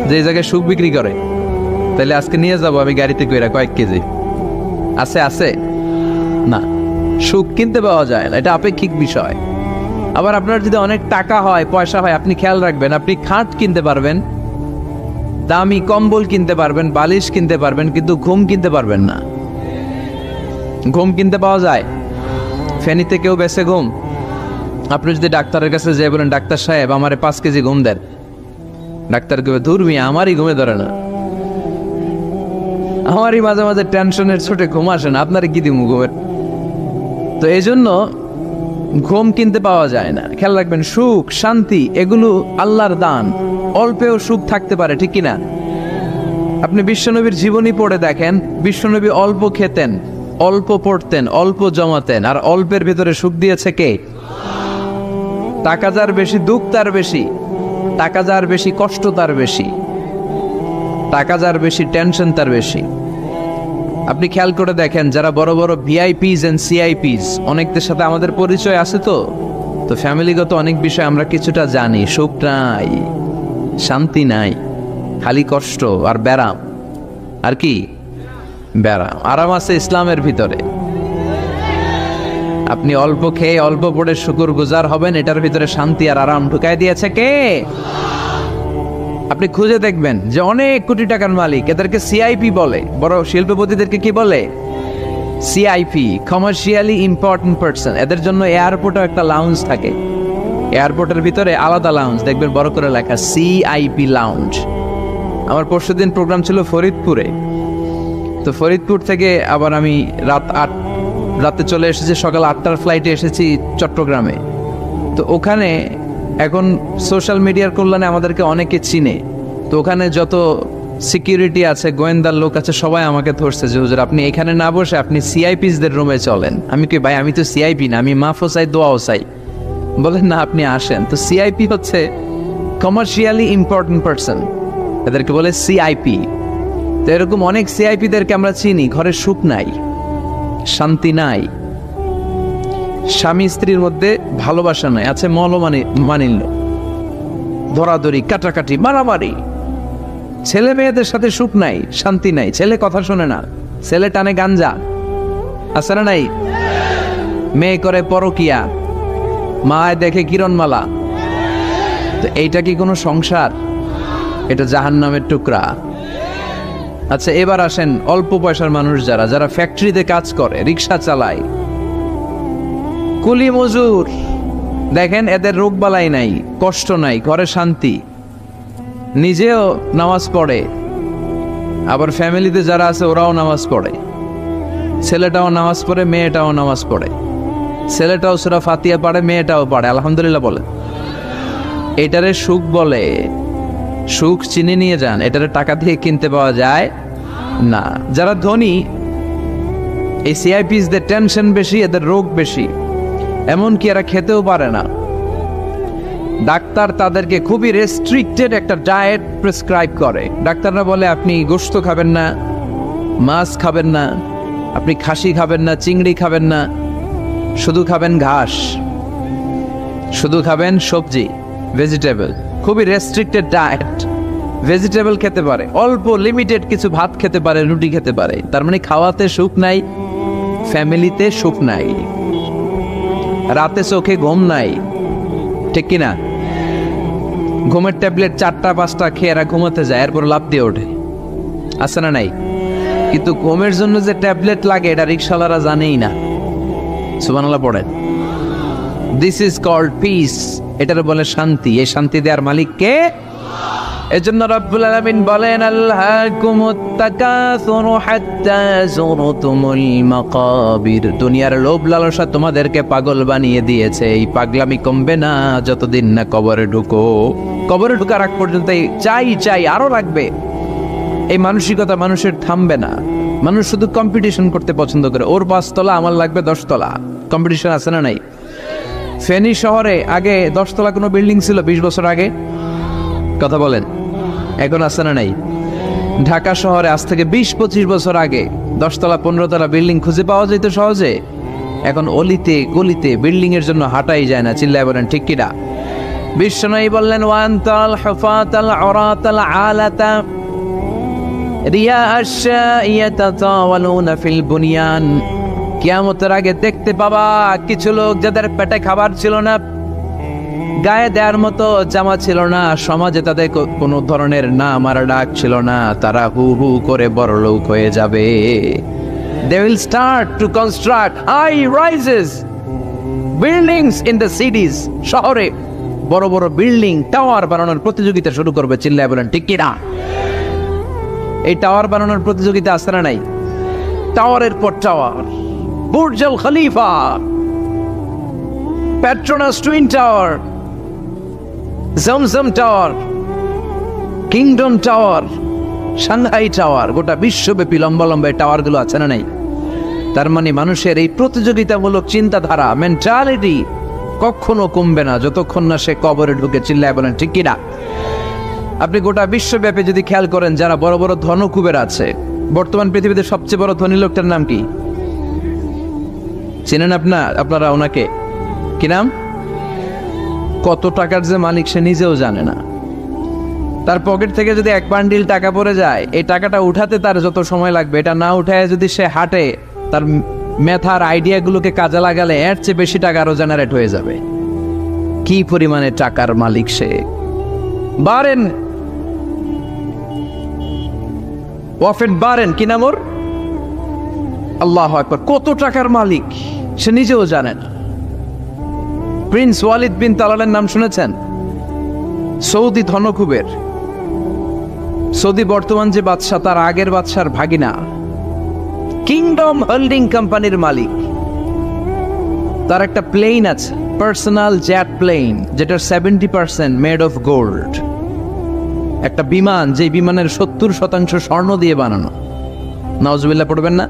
যে জায়গায় সুখ বিক্রি করে। তাহলে আজকে নিয়ে যাব আমি গাড়িতে কইরা কয়েক কেজি। আছে না, সুখ কিনতে পাওয়া যায় না, এটা আপেক্ষিক বিষয়। আবার আপনার যদি অনেক টাকা হয়, পয়সা হয়, আপনি খেয়াল রাখবেন, আপনি খাট কিনতে পারবেন, দামি কম্বল কিনতে পারবেন, বালিশ কিনতে পারবেন, কিন্তু ঘুম কিনতে পারবেন না। ঘুম কিনতে পাওয়া যায়? ফেনীতে কেউ বেছে ঘুম? আপনি যদি ডাক্তারের কাছে যেয়ে বলেন, ডাক্তার সাহেব আমারে 5 কেজি ঘুম দেন, ডাক্তার কবে, ধুর মিয়া আমারই ঘুমে ধরে না, আমারই মাঝে মাঝে টেনশনের ছোটে ঘুম আসে না, আপনারে কি দিব ঘুমের? তো এই জন্য ঘুম কিনতে পাওয়া যায় না। খেয়াল রাখবেন, সুখ শান্তি এগুলো আল্লাহর দান। অল্পেও সুখ থাকতে পারে, ঠিক কিনা? আপনি বিশ্বনবীর জীবনী পড়ে দেখেন, বিশ্বনবী অল্প খেতেন, অল্প পড়তেন, অল্প জমাতেন, আর অল্পের ভিতরে সুখ দিয়েছে কে? টাকা যার বেশি, দুঃখ তার বেশি। টাকা যার বেশি, কষ্ট তার বেশি। টাকা যার বেশি, টেনশন তার বেশি। আপনি খেয়াল করে দেখেন, যারা বড় বড় ভিআইপিস এন্ড সিআইপিস, অনেকদের সাথে আমাদের পরিচয় আছে। তো তো ফ্যামিলিগত অনেক বিষয় আমরা কিছুটা জানি, সুখ নাই, শান্তি নাই, খালি কষ্ট আর ব্যারাম। আর কি ব্যারাম? আরাম আছে ইসলামের ভিতরে। আপনি অল্প খেয়ে অল্প পড়ে শুকর গুজার হবেন, এটার ভিতরে শান্তি আর আরাম ঢুকাই দিয়েছে কে? আপনি খুঁজে দেখবেন যে অনেক কোটি টাকার মালিক, এদেরকে সিআইপি বলে। বড় শিল্পপতিদেরকে কি বলে? CIP, commercially important person. এদের জন্য এয়ারপোর্টে একটা লাউঞ্জ থাকে, এয়ারপোর্টের ভিতরে আলাদা লাউঞ্জ, দেখবেন বড় করে লেখা সিআইপি লাউঞ্জ। আমার পরশুদিন প্রোগ্রাম ছিল ফরিদপুরে, তো ফরিদপুর থেকে আবার আমি রাতে চলে এসেছি, সকাল 8টার ফ্লাইটে এসেছি চট্টগ্রামে। তো ওখানে এখন সোশ্যাল মিডিয়ার কল্যাণে আমাদেরকে অনেকে চিনে, তো ওখানে যত সিকিউরিটি আছে, গোয়েন্দার লোক আছে, সবাই আমাকে ধরছে যে হুজুর আপনি এখানে না বসে আপনি সিআইপিসদের রুমে চলেন। আমি কি ভাই, আমি তো সিআইপি না, আমি মাফও চাই দোয়াও চাই। বলেন না আপনি আসেন। তো সিআইপি হচ্ছে কমার্শিয়ালি ইম্পর্টেন্ট পারসন, এদেরকে বলে সিআইপি। তো এরকম অনেক সিআইপিদেরকে আমরা চিনি, ঘরে সুখ নাই, শান্তি নাই, স্বামী স্ত্রীর মধ্যে ভালোবাসা নাই, আছে মানিল্য, ধরাধরি, কাটাকাটি, মারামারি। ছেলে মেয়েদের সাথে সুখ নাই, শান্তি নাই, ছেলে কথা শোনে না, ছেলে টানে গাঞ্জা, আছে না নাই? মেয়ে করে পরকিয়া, মায় দেখে কিরণমালা। তো এইটা কি কোনো সংসার? এটা জাহান্নামের টুকরা। আচ্ছা এবার আসেন অল্প পয়সার মানুষ যারা যারা ফ্যাক্টরিতে কাজ করে, রিক্সা চালায়, কুলি মজুর, দেখেন এদের রোগ বালাই নাই, কষ্ট নাই, ঘরে শান্তি, নিজেও নামাজ পড়ে, আবার ফ্যামিলিতে যারা আছে ওরাও নামাজ পড়ে, ছেলেটাও নামাজ পড়ে, মেয়েটাও নামাজ পড়ে, ছেলেটাও সূরা ফাতিহা পড়ে, মেয়েটাও পড়ে, আলহামদুলিল্লাহ বলে। এটারে সুখ বলে। সুখ চিনে নিয়ে যান, এটারে টাকা দিয়ে কিনতে পাওয়া যায় না। যারা ধনী, এই সিআইপিসদের টেনশন বেশি, এদের রোগ বেশি, এমনকি এরা খেতেও পারে না। ডাক্তার তাদেরকে খুবই রেস্ট্রিক্টেড একটা ডায়েট প্রেসক্রাইব করে। ডাক্তাররা বলে আপনি গোশত খাবেন না, মাছ খাবেন না, আপনি খাসি খাবেন না, চিংড়ি খাবেন না, শুধু খাবেন ঘাস, শুধু খাবেন সবজি, ভেজিটেবল। খুবই রেস্ট্রিক্টেড ডায়েট। ভেজিটেবল খেতে পারে, অল্প লিমিটেড কিছু ভাত খেতে পারে, রুটি খেতে পারে। তার মানে খাওয়াতে সুখ নাই, ফ্যামিলিতে সুখ নাই, রাতে চোখে ঘুম নাই, ঠিক কিনা? ঘুমের ট্যাবলেট 4টা 5টা খেয়ে এরা ঘুমাতে যায়, এরপর লাফ দিয়ে ওঠে, আছে না নাই? কিন্তু ঘুমের জন্য যে ট্যাবলেট লাগে এটা রিক্সাওয়ালারা জানেই না। সুবহানাল্লাহ পড়েন। দিস ইজ কল্ড পিস, এটার বলে শান্তি। এই শান্তি দেওয়ার মালিক কে? এজন্য রব্বুল আলামিন বলেন আল্লাহকুমুত তাকাসুরু হাত্তা যুরতুমুল মাকাবির। দুনিয়ার লোভ লালসা তোমাদেরকে পাগল বানিয়ে দিয়েছে। এই পাগলামি কমবে না যতদিন না কবরে ঢুকো। কবরে ঢোকার আগ পর্যন্ত চাই চাই আরো রাখবে, এই মানসিকতা মানুষের থামবে না। মানুষ শুধু কম্পিটিশন করতে পছন্দ করে, ওর 5 তলা আমার লাগবে 10 তলা। কম্পিটিশন আছে না নাই? ফেনী শহরে আগে 10 তলা কোনো বিল্ডিং ছিল 20 বছর আগে? কথা বলেন, এখন আছে না নাই? ঢাকা শহরে আজ থেকে 20-25 বছর আগে 10 তলা 15 তলা বিল্ডিং খুঁজে পাওয়া যেত সহজে। এখন অলিতে গলিতে বিল্ডিং এর জন্য হাঁটাই যায় না। চিল্লায় বলেন ঠিক কিনা? বিশ্বনবী বললেন ওয়ান্তাল হুফাতাল উরাতাল আলাতা রিয়া আশ-শাইয়াতাতাওয়ালুনা ফিল বুনিয়ান। কিয়ামতের আগে দেখতে পাবা কিছু লোক যাদের পেটে খাবার ছিল না, গায়ে দেওয়ার মতো জামা ছিল না, সমাজে তাদের কোনো ধরনের নাম আর ডাক ছিল না, তারা হু হু করে বড়লোক হয়ে যাবে। They will start to construct high rises buildings in the cities. শহরে বড় বড় বিল্ডিং, টাওয়ার বানানোর প্রতিযোগিতা শুরু করবে। চিল্লায় বলেন ঠিক কি না? এই টাওয়ার বানানোর প্রতিযোগিতা আছে না নাই? টাওয়ারের পর tower, Burj Al Khalifa, Petronas Twin Tower, Zamzam Tower, Kingdom Tower, Shanghai Tower, গোটা বিশ্বব্যাপী লম্বা লম্বা টাওয়ার গুলো আছে না নাই? তার মানে মানুষের এই প্রতিযোগিতামূলক চিন্তাধারা, মেন্টালিটি কখনো কমবে না যতক্ষণ না সে কবরে ঢুকে। চিল্লায় বলেন ঠিক কিনা? আপনি গোটা বিশ্বব্যাপী যদি খেয়াল করেন, যারা বড় বড় ধনকুবের আছে, বর্তমান পৃথিবীতে সবচেয়ে বড় ধনী লোকটার নাম কি চিনেন আপনারা ওনাকে? কি নাম? কত টাকার যে মালিক সে নিজেও জানে না। তার পকেট থেকে যদি এক বান্ডিল টাকা পড়ে যায়, এই টাকাটা উঠাতে তার যত সময় লাগবে, এটা না উঠায় যদি সে হাঁটে, তার মেথার আইডিয়াগুলোকে কাজে লাগালে এর চেয়ে বেশি টাকা আরো জেনারেট হয়ে যাবে। কি পরিমাণে টাকার মালিক সে! বারেন ওয়াফেদ বারেন, কি নাম ওর? আল্লাহু আকবার! কত টাকার মালিক সে নিজেও জানে না। প্রিন্স ওয়ালিদ বিন তালালের নাম শুনেছেন? সৌদি ধনকুবের, সৌদি বর্তমান যে বাদশাহ তার আগের বাদশার ভাগিনা, কিংডম হোল্ডিং কোম্পানির মালিক। তার একটা প্লেন আছে, পার্সোনাল জেট প্লেন, যেটার 70% মেড অফ গোল্ড। একটা বিমান, যে বিমানের 70% স্বর্ণ দিয়ে বানানো। নাউজুবিল্লাহ পড়বেন না?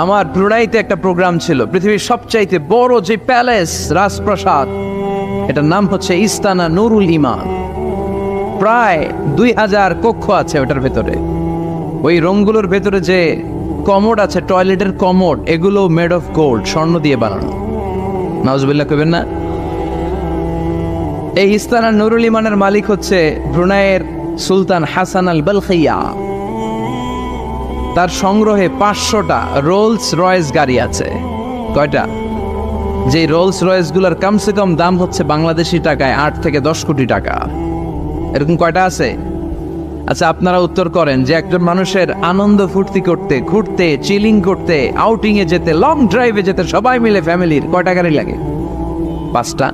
আমার ব্রুনাইতে একটা প্রোগ্রাম ছিল, পৃথিবীর সবচাইতে বড় যে প্যালেস, রাজপ্রাসাদ, এটার নাম হচ্ছে ইস্তানা নুরুল ইমান। প্রায় 2000 কক্ষ আছে ওটার ভেতরে। ওই রুমগুলোর ভেতরে যে কমোড আছে, টয়লেটের কমোড, এগুলো মেড অফ গোল্ড, স্বর্ণ দিয়ে বানানো। নাউজুবিল্লাহ কইবেন না? এই ইস্তানা নুরুল ইমানের মালিক হচ্ছে ব্রুনাইয়ের সুলতান হাসান আল বলখিয়া। তার সংগ্রহে 500টা রোলস রয়েস গাড়ি আছে। কয়টা? যে রোলস রয়েস গুলার কমসে কম দাম হচ্ছে বাংলাদেশি টাকায় 8 থেকে 10 কোটি টাকা। এরকম কয়টা আছে? আচ্ছা, আপনারা উত্তর করেন যে একজন মানুষের আনন্দ ফুর্তি করতে, ঘুরতে, চিলিং করতে, আউটিং এ যেতে, লং ড্রাইভে যেতে সবাই মিলে ফ্যামিলির কয়টা গাড়ি লাগে? 5টা?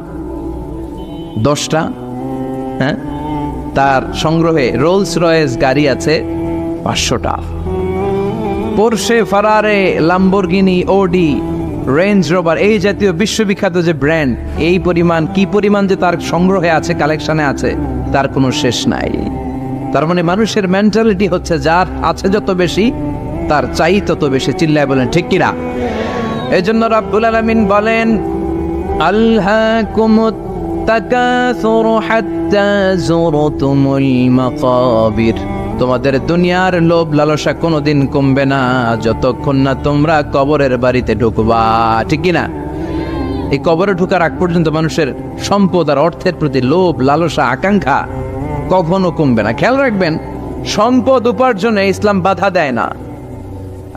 10টা? হ্যাঁ, তার সংগ্রহে রোলস রয়েস গাড়ি আছে 500টা। পোরশে, ফারারে, লাম্বরগিনি, ওডি, রেঞ্জ রোভার, এই জাতীয় বিশ্ববিখ্যাত যে ব্র্যান্ড, এই পরিমাণ, কি পরিমাণ যে তার সংগ্রহে আছে, কালেকশনে আছে, তার কোনো শেষ নাই। তার মানে মানুষের মেন্টালিটি হচ্ছে যার আছে যত বেশি তার চাই তত বেশি। চিল্লায় বলেন ঠিক কিনা? এই জন্য রাব্বুল আলামিন বলেন, আলহাকুমুত তাকাসুরু হাত্তা যুরতুমুল মাকাবির। তোমাদের দুনিয়ার লোভ লালসা কোনোদিন কমবে না যতক্ষণ না তোমরা কবরের বাড়িতে ঢুকবা। ঠিক কিনা? এই কবরে ঢুকার আগ পর্যন্ত মানুষের সম্পদ আর অর্থের প্রতি লোভ লালসা আকাঙ্ক্ষা কখনো কমবে না। খেয়াল রাখবেন, সম্পদ উপার্জনে ইসলাম বাধা দেয় না।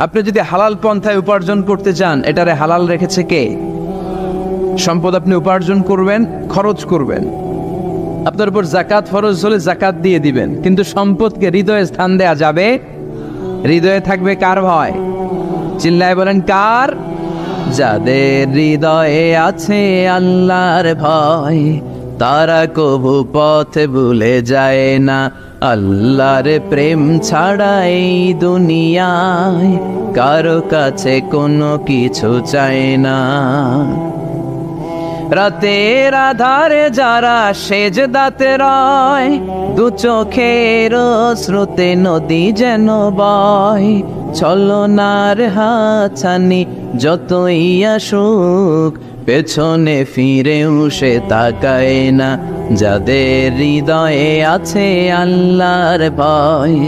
আপনি যদি হালাল পন্থায় উপার্জন করতে চান, এটারে হালাল রেখেছে কে? সম্পদ আপনি উপার্জন করবেন, খরচ করবেন, আপনার উপর যাকাত ফরজ হলে যাকাত দিয়ে দিবেন, কিন্তু সম্পদকে হৃদয়ে স্থান দেয়া যাবে? হৃদয়ে থাকবে কার ভয়? চিল্লায় বলেন কার? যাদের হৃদয়ে আছে আল্লাহর ভয়, তারা কবু পথ ভুলে যায় না। আল্লাহর প্রেম ছাড়া এই দুনিয়ায় কারো কাছে কোনো কিছু চায় না। রাতের আধারে যারা সেজদাতে রয়, দু চোখের স্রোতে নদী যেন বয়। ছলনার হাতছানি যতই আসুক, পেছনে ফিরেও সে তাকায় না। যাদের হৃদয়ে আছে আল্লাহর ভয়,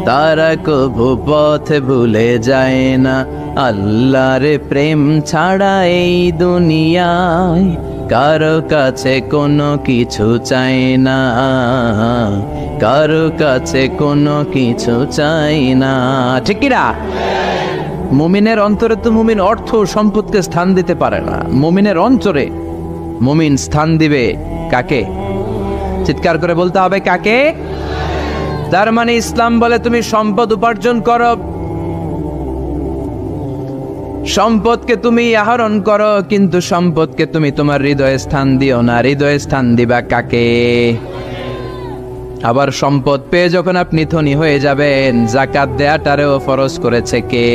তারা কবু পথ ভুলে যায় না। আল্লাহর প্রেম ছাড়া এই দুনিয়ায় কারো কাছে কোনো কিছু চাই না, কারো কাছে কোনো কিছু চাই না। ঠিক কিনা? মুমিনের অন্তরে তো মুমিন অর্থ সম্পদকে স্থান দিতে পারে না। মুমিনের অন্তরে মুমিন স্থান দিবে কাকে? চিৎকার করে বলতে হবে কাকে? তার মানে ইসলাম বলে তুমি সম্পদ উপার্জন করো, সম্পদকে তুমি আহরণ করো, কিন্তু সম্পদকে তুমি তোমার হৃদয়ে স্থান দিও না। হৃদয়ে স্থান দিবা কাকে? আবার সম্পদ পেয়ে যখন আপনি ধনী হয়ে যাবেন, যাকাত দেয়াটারেও ফরজ করেছে কে?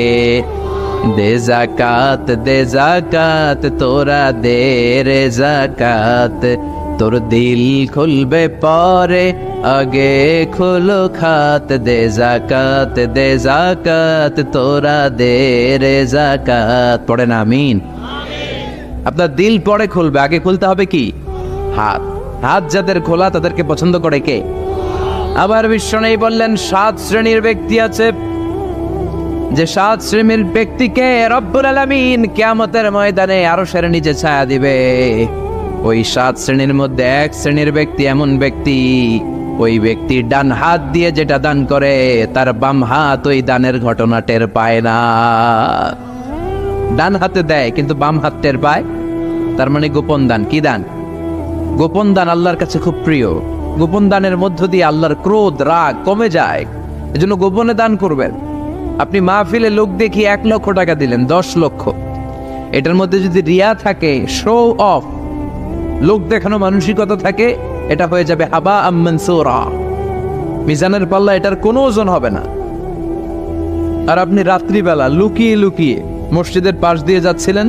দে যাকাত, দে যাকাত, তোরা দে রে যাকাত। তোর দিল খুলবে পরে, আগে খুলো খাত। দে যাকাত, দে যাকাত, তোরা দে রে যাকাত। পড়ে না আমিন? আপনার দিল পরে খুলবে, আগে খুলতে হবে কি? হাত। হাত যাদের খোলা তাদেরকে পছন্দ করে কে? আবার বিশ্বনবী বললেন 7 শ্রেণীর ব্যক্তি আছে, যে 7 শ্রেণীর ব্যক্তিকে রব্বুল আলামিন কিয়ামতের ময়দানে আরশের নিচে ছায়া দিবে। ওই 7 শ্রেণীর মধ্যে এক শ্রেণীর ব্যক্তি এমন ব্যক্তি, ওই ব্যক্তি ডান হাত দিয়ে যেটা দান করে তার বাম হাত ওই দানের ঘটনা টের পায় না। ডান হাতে দেয় কিন্তু বাম হাত টের পায়, তার মানে গোপন দান। কি দান? গোপন দান আল্লাহর কাছে খুব প্রিয়। গোপন দানের মধ্য দিয়ে আল্লাহর ক্রোধ রাগ কমে যায়। এজন্য গোপনে দান করবেন। আপনি মাহফিলে লোক দেখি 1 লক্ষ টাকা দিলেন, 10 লক্ষ, এটার মধ্যে যদি রিয়া থাকে, শো অফ, লোক দেখানো মানসিকতা থাকে, এটা হয়ে যাবে হাবা মানসুরা, মিজানের পাল্লা এটার কোনো ওজন হবে না। আর আপনি রাত্রিবেলা লুকিয়ে লুকিয়ে মসজিদের পাশ দিয়ে যাচ্ছিলেন,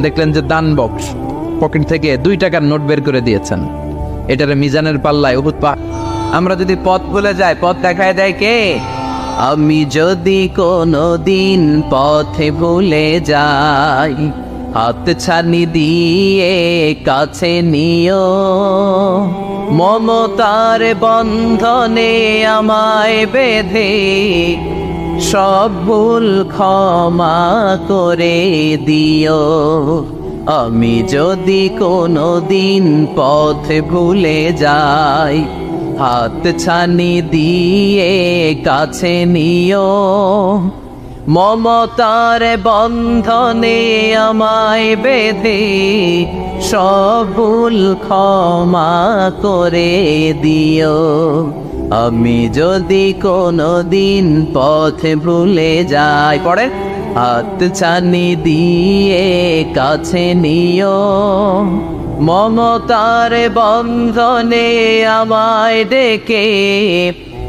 দেখলেন যে দান বক্স, পকেট থেকে 2 টাকার নোট বের করে দিয়েছেন, এটারে মিজানের পাল্লায় উহুদ পা। আমরা যদি পথ ভুলে যাই, পথ দেখায় দেয় কে? আমি যদি কোনো দিন পথে ভুলে যাই, হাত ছানি দিয়ে কাছে নিও, মমতার বন্ধনে আমায় বেঁধে সব ভুল ক্ষমা করে দিও। আমি যদি কোনো দিন পথে ভুলে যাই, হাত ছানি দিয়ে কাছে নিও, মমতার বন্ধনে আমায় বেঁধে সব ভুল ক্ষমা করে দিও। আমি যদি কোনো দিন পথে ভুলে যাই, পড়ে, হাত ছানি দিয়ে কাছে নিও, মমতার বন্ধনে আমায় ডেকে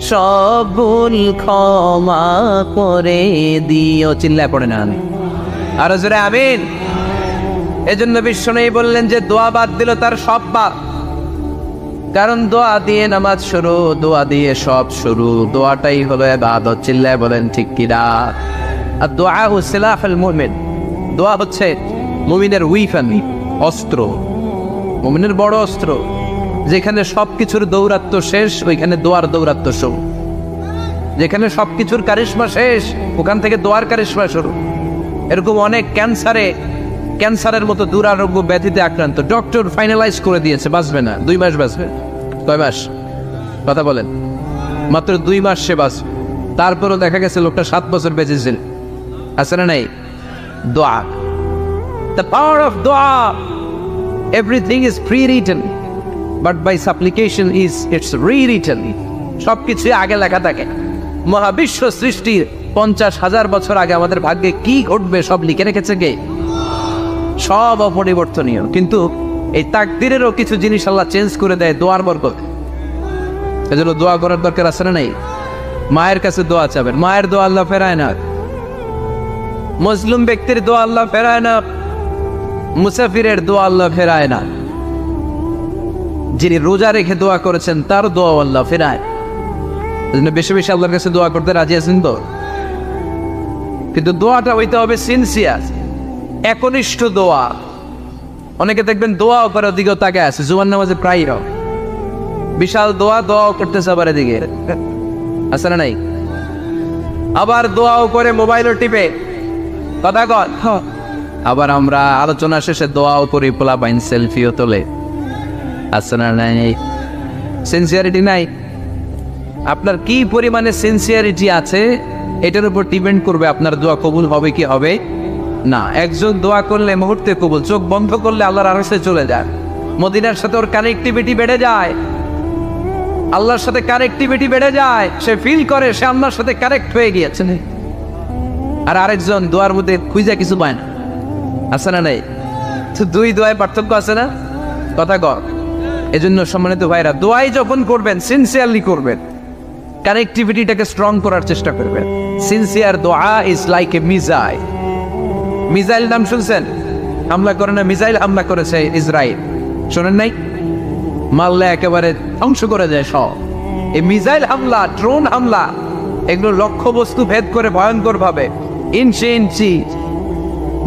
সব ভুল ক্ষমা করে দিও। চিল্লায় পড়ে না আর জোরে আমিন। এজন্য বিশ্বনবী বললেন যে দোয়া বাদ দিল তার সব বাদ। কারণ দোয়া দিয়ে নামাজ শুরু, দোয়া দিয়ে সব শুরু, দোয়াটাই হলো ইবাদত। চিল্লায় বলেন ঠিক কিনা? আর দোয়া সিলাহুল মুমিন, দোয়া হচ্ছে মুমিনের উইফান, অস্ত্র, মুমিনের বড় অস্ত্র। যেখানে সবকিছুর দৌরাত্ম্য শেষ, ওইখানে দোয়ার দৌরাত্ম্য শুরু। যেখানে সবকিছুর কারিশমা শেষ, ওখান থেকে দোয়ার কারিশমা শুরু। এরকম অনেক ক্যান্সারের মতো দুরারোগ্য ব্যাধিতে আক্রান্ত, ডক্টর ফাইনালাইজ করে দিয়েছে বাঁচবে না, 2 মাস বাঁচবে। কয় মাস? কথা বলেন। মাত্র 2 মাস সে বাঁচবে। তারপরও দেখা গেছে লোকটা 7 বছর বেঁচেছিল। আছে না নাই? দোয়া, the power of দোয়া। Everything is pre-written, but by supplication it's rewritten. সবকিছু আগে লেখা থাকে। মহাবিশ্ব সৃষ্টির 50,000 বছর আগে আমাদের ভাগ্যে কি ঘটবে সব লিখে রেখেছে কে? সব অপরিবর্তনীয়। কিন্তু এই তাকদিরেরও কিছু জিনিস আল্লাহ চেঞ্জ করে দেয় দোয়ার বরকত। এজন্য দোয়া করার দরকার আছে না নাই? মায়ের কাছে দোয়া চাবেন, মায়ের দোয়া আল্লাহ ফেরায় না। মুসলিম ব্যক্তির দোয়া আল্লাহ ফেরায় না, মুসাফিরের দোয়া আল্লাহ ফেরায় না। যিনি রোজা রেখে দোয়া করেছেন তার দোয়া আল্লাহ ফেরায়। এজন্য বেশি বেশি আল্লাহর কাছে দোয়া করতে রাজি আছেন তো? কিন্তু দোয়াটা হইতে হবে সিনসিয়ার, একনিষ্ঠ দোয়া। অনেকে দেখবেন দোয়াও করে ওদিকেও তাকে আছে, জুমার নামাজে প্রায় হোক বিশাল দোয়াও করতেছে আবার এদিকে, আছে না নাই? আবার দোয়াও করে মোবাইলও টিপে, কথা কর। আবার আমরা আলোচনা শেষে দোয়াও করি, পোলা বাইন সেলফিও তোলে, আছে না নাই? সিনসিয়ারিটি নাই। আপনার কি পরিমাণে সিনসিয়ারিটি আছে এটার উপর ডিপেন্ড করবে আপনার দোয়া কবুল হবে কি হবে না। একজন দোয়া করলে মুহূর্তে কবুল, চোখ বন্ধ করলে আল্লাহর আরশে চলে যায়। মদিনার সাথে ওর কানেক্টিভিটি বেড়ে যায়, আল্লাহর সাথে কানেক্টিভিটি বেড়ে যায়, সে ফিল করে সে আল্লাহর সাথে কানেক্ট হয়ে গিয়েছে। আর আরেকজন দোয়ার মধ্যে খুঁজে কিছু পায় না, আছে না নাই? তো 2 দোয়ায় পার্থক্য আছে না? কথা কর। এজন্য সম্মানিত ভাইরা, দোয়াই যখন করবেন সিনসিয়ারলি করবেন, কানেক্টিভিটিটাকে স্ট্রং করার চেষ্টা করবেন। সিনসিয়ার দোয়া is like a missile. Missile নাম শুনছেন? হামলা করে না, মিসাইল হামলা করেছে ইসরায়েল, শোনেন নাই? মারলে একেবারে ধ্বংস করে যায় সব। এই মিসাইল হামলা, ড্রোন হামলা, এগুলো লক্ষ্য বস্তু ভেদ করে ভয়ঙ্কর ভাবে, ইঞ্চি ইঞ্চি,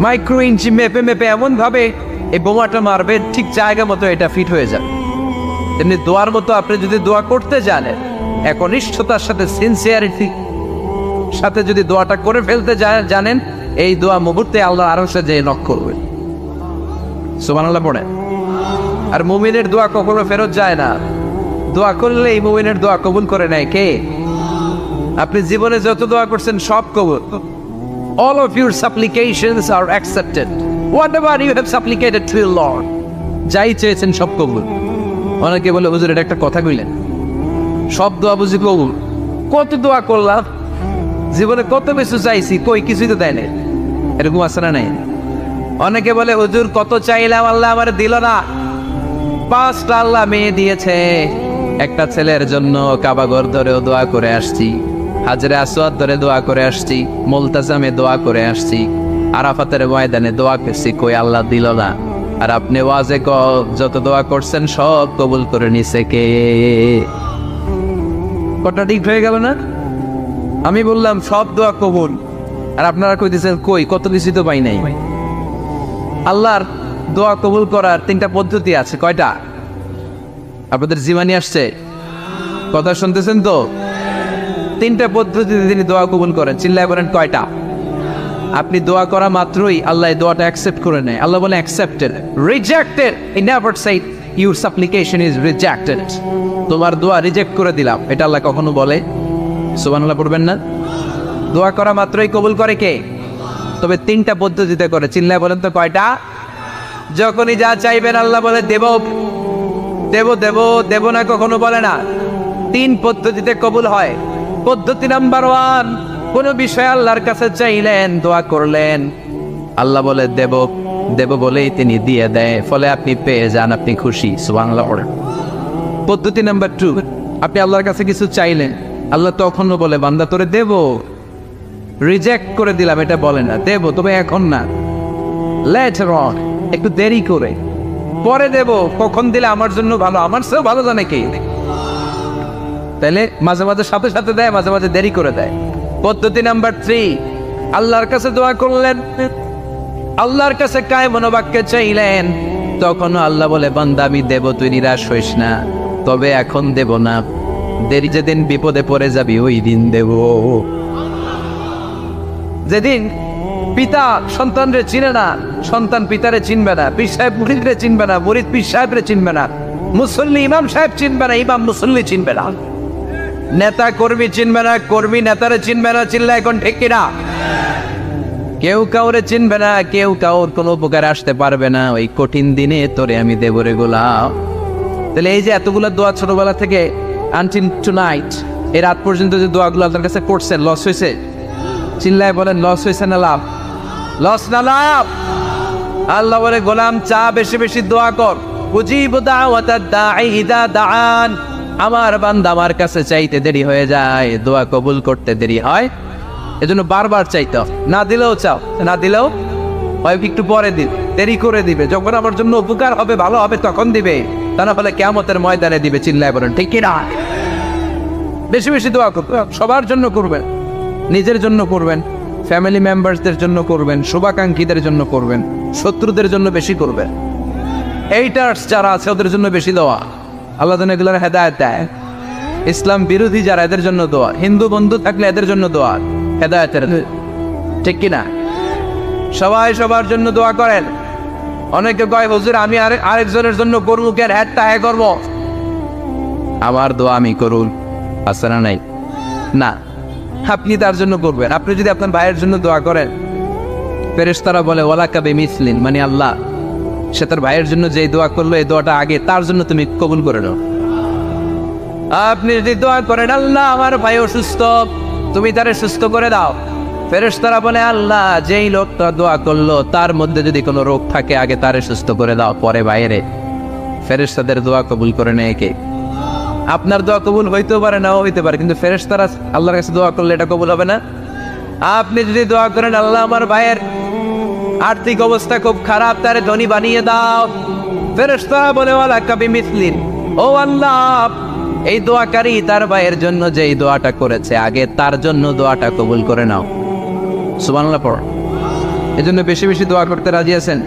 মাইক্রো ইঞ্চি মেপে মেপে এমন ভাবে এই বোমাটা মারবে, ঠিক জায়গা মতো এটা ফিট হয়ে যাবে। তেমনি দোয়ার মতো আপনি যদি দোয়া করতে জানেন, একনিষ্ঠতার সাথে সিনসিয়ারিটি সাথে যদি দোয়াটা করে ফেলতে জানেন, এই দোয়া মুহূর্তে আল্লাহ আরশে যেয়ে নক করবে। সুবহানাল্লাহ পড়েন। আর মুমিনের দোয়া কখনো ফেরত যায় না। দোয়া করলে এই মুমিনের দোয়া কবুল করে নেয় কে? আপনি জীবনে যত দোয়া করছেন সব কবুল। All of your supplications are accepted. Whatever you have supplicated to the Lord, যাই চেয়েছেন সব কবুল। অনেকে বলে হুজুর এটা একটা কথা কইলেন, সব দোয়া বুঝি কবুল? কত দোয়া করলাম, জীবনে কত কিছু চাইছি, কই কিছুই তো দেয় না। এরকম আছে না নাই? অনেকে বলে হুজুর কত চাইলাম আল্লাহ আমার দিল না। 5টা আল্লাহ মেয়ে দিয়েছে, একটা ছেলের জন্য কাবাঘর ধরেও দোয়া করে আসছি, হাজরে আসওয়াদ ধরে দোয়া করে আসছি, মুলতাজামে দোয়া করে আসছি, আরাফাতের ময়দানে দোয়া করছি, কই আল্লাহ দিল না। আর আপনি ওয়াজে যত দোয়া করছেন সব কবুল করে নিছে কে? কটা ঠিক হয়ে গেল না? আমি বললাম সব দোয়া কবুল, আর আপনারা কইতেছেন কই কত কিছু তো পাই নাই। আল্লাহর দোয়া কবুল করার 3টা পদ্ধতি আছে। কয়টা? আপনাদের জীবনী আসছে, কথা শুনতেছেন তো? 3টা পদ্ধতিতে তিনি দোয়া কবুল করেন। চিল্লায় বলেন কয়টা? আপনি দোয়া করা মাত্রই আল্লাহ এই দোয়াটা অ্যাকসেপ্ট করে নেয়। আল্লাহ বলে accepted, rejected he never shed your সাপ্লিকেশন is rejected. তোমার দোয়া রিজেক্ট করে দিলাম, এটা আল্লাহ কখনো বলে? সুবহানাল্লাহ পড়বেন না? দোয়া করা মাত্রই কবুল করে কে? তবে 3টা পদ্ধতিতে করে। চিল্লায় বলেন তো কয়টা? যখনই যা চাইবেন আল্লাহ বলে দেব দেব দেব দেব না, কখনো বলে না। 3 পদ্ধতিতে কবুল হয়। পদ্ধতি নাম্বার 1, কোন বিষয় আল্লাহর কাছে চাইলেন, দোয়া করলেন, আল্লাহ বলে দেব দেব বলেই তিনি দিয়ে দেয়, ফলে আপনি পেয়ে যান, আপনি খুশি। সুবহানাল্লাহ পড়েন। পদ্ধতি নাম্বার 2, আপনি আল্লাহর কাছে কিছু চাইলেন, আল্লাহ তখনও বলে বান্দা তোরে দেব, রিজেক্ট করে দিলাম এটা বলে না, দেব তবে এখন না, লেটার অন, একটু দেরি করে, পরে দেব, কখন দিলে আমার জন্য ভালো, আমার চেয়েও ভালো জানে কে। তাহলে মাঝে মাঝে সাথে সাথে দেয়, মাঝে মাঝে দেরি করে দেয়। পদ্ধতি নাম্বার 3, আল্লাহর কাছে দোয়া করলেন, আল্লাহর কাছে কায় মনোবাক্যে চাইলেন, তখন আল্লাহ বলে বান্দা আমি দেব, তুই নিরাশ হইস না, তবে এখন দেব না, দেরি যেদিন বিপদে পড়ে যাবি ওই দিন দেব। যেদিন পিতা সন্তানরে চিনে না, সন্তান পিতারে চিনবে না, পীর সাহেব মুরিদরে চিনবে না, মুরিদ পীর সাহেবরে চিনবে না, মুসল্লি ইমাম সাহেব চিনবে না, ইমাম মুসল্লি চিনবে না, নেতা কর্মী চিনবে না, কর্মী নেতারে চিনবে না। চিল্লা এখন ঠিক কিনা? কেউ কাউরে চিনবে না, কেউ কাউর কোনো উপকার আসতে পারবে না। ওই কঠিন দিনে তোরে আমি দেব রে গোলাম। তাহলে এই যে এতগুলো দোয়া ছোটবেলা থেকে আনটিল টুনাইট, এই রাত পর্যন্ত যে দোয়াগুলো আল্লাহর কাছে করছেন, লস হয়েছে? চিল্লায় বলেন লস হয়েছে না লাভ? লস না লাভ? আল্লাহ বলে গোলাম চা বেশি বেশি দোয়া কর, উজিবু দাওয়াতাদ দাঈ ইযা দাআন। আমার বান্দা আমার কাছে চাইতে দেরি হয়ে যায়, দোয়া কবুল করতে দেরি হয়, এজন্য বারবার চাইতে, না দিলেও চাও, না দিলেও হয় একটু পরে দিন, দেরি করে দিবে, যখন আমার জন্য উপকার হবে ভালো হবে তখন দিবে, তা না হলে কিয়ামতের ময়দানে দিবে। চিল্লায় বলেন ঠিক কি না? বেশি বেশি দোয়া করবেন, সবার জন্য করবেন, নিজের জন্য করবেন, ফ্যামিলি মেম্বারসদের জন্য করবেন, শুভাকাঙ্ক্ষীদের জন্য করবেন, শত্রুদের জন্য বেশি করবেন, এইটার্স যারা আছে ওদের জন্য বেশি দোয়া। আল্লাহ যেন এগুলোর হেদায়েত দেয়। ইসলাম বিরোধী যারা এদের জন্য দোয়া, হিন্দু বন্ধু থাকলে এদের জন্য দোয়া, হেদায়েতের, ঠিক কিনা? সবাই সবার জন্য দোয়া করেন। অনেকে কয় হুজুর আমি আরেকজনের জন্য করবো কেন, হ্যাঁ হ্যাঁ করবো, আমার দোয়া আমি করুন, আছে না নাই? না, আপনি তার জন্য করবেন। আপনি যদি আপনার ভাইয়ের জন্য দোয়া করেন, ফেরেশতারা বলে ওয়ালাকা বিমিসলিন, মানে আল্লাহ সে তার ভাইয়ের জন্য যে দোয়া করলো এই দোয়াটা আগে তার জন্য তুমি কবুল করে নাও। আপনি যদি দোয়া করেন আল্লাহ আমার ভাই অসুস্থ, তুমি তারে সুস্থ করে দাও, ফেরেশতারা বলে আল্লাহ যেই লোকটা দোয়া করলো তার মধ্যে যদি কোনো রোগ থাকে আগে তারে সুস্থ করে দাও, পরে বাইরে। ফেরেশতাদের দোয়া কবুল করে নেয় কে? আপনার দোয়া কবুল হইতেও পারে, নাও হইতে পারে, কিন্তু ফেরেশতারা আল্লাহর কাছে দোয়া করলে এটা কবুল হবে না। আপনি যদি দোয়া করেন আল্লাহ আমার ভাইয়ের আর্থিক অবস্থা খুব খারাপ, তারে ধনী বানিয়ে দাও, ফেরেশতারা বলে ওয়ালাকা বিমিসলিন, ও আল্লাহ এই দোয়াকারী তার ভাইয়ের জন্য যেই দোয়াটা করেছে আগে তার জন্য দোয়াটা কবুল করে নাও। সুবহানাল্লাহ পড়। এজন্য বেশি বেশি দোয়া করতে রাজি আছেন?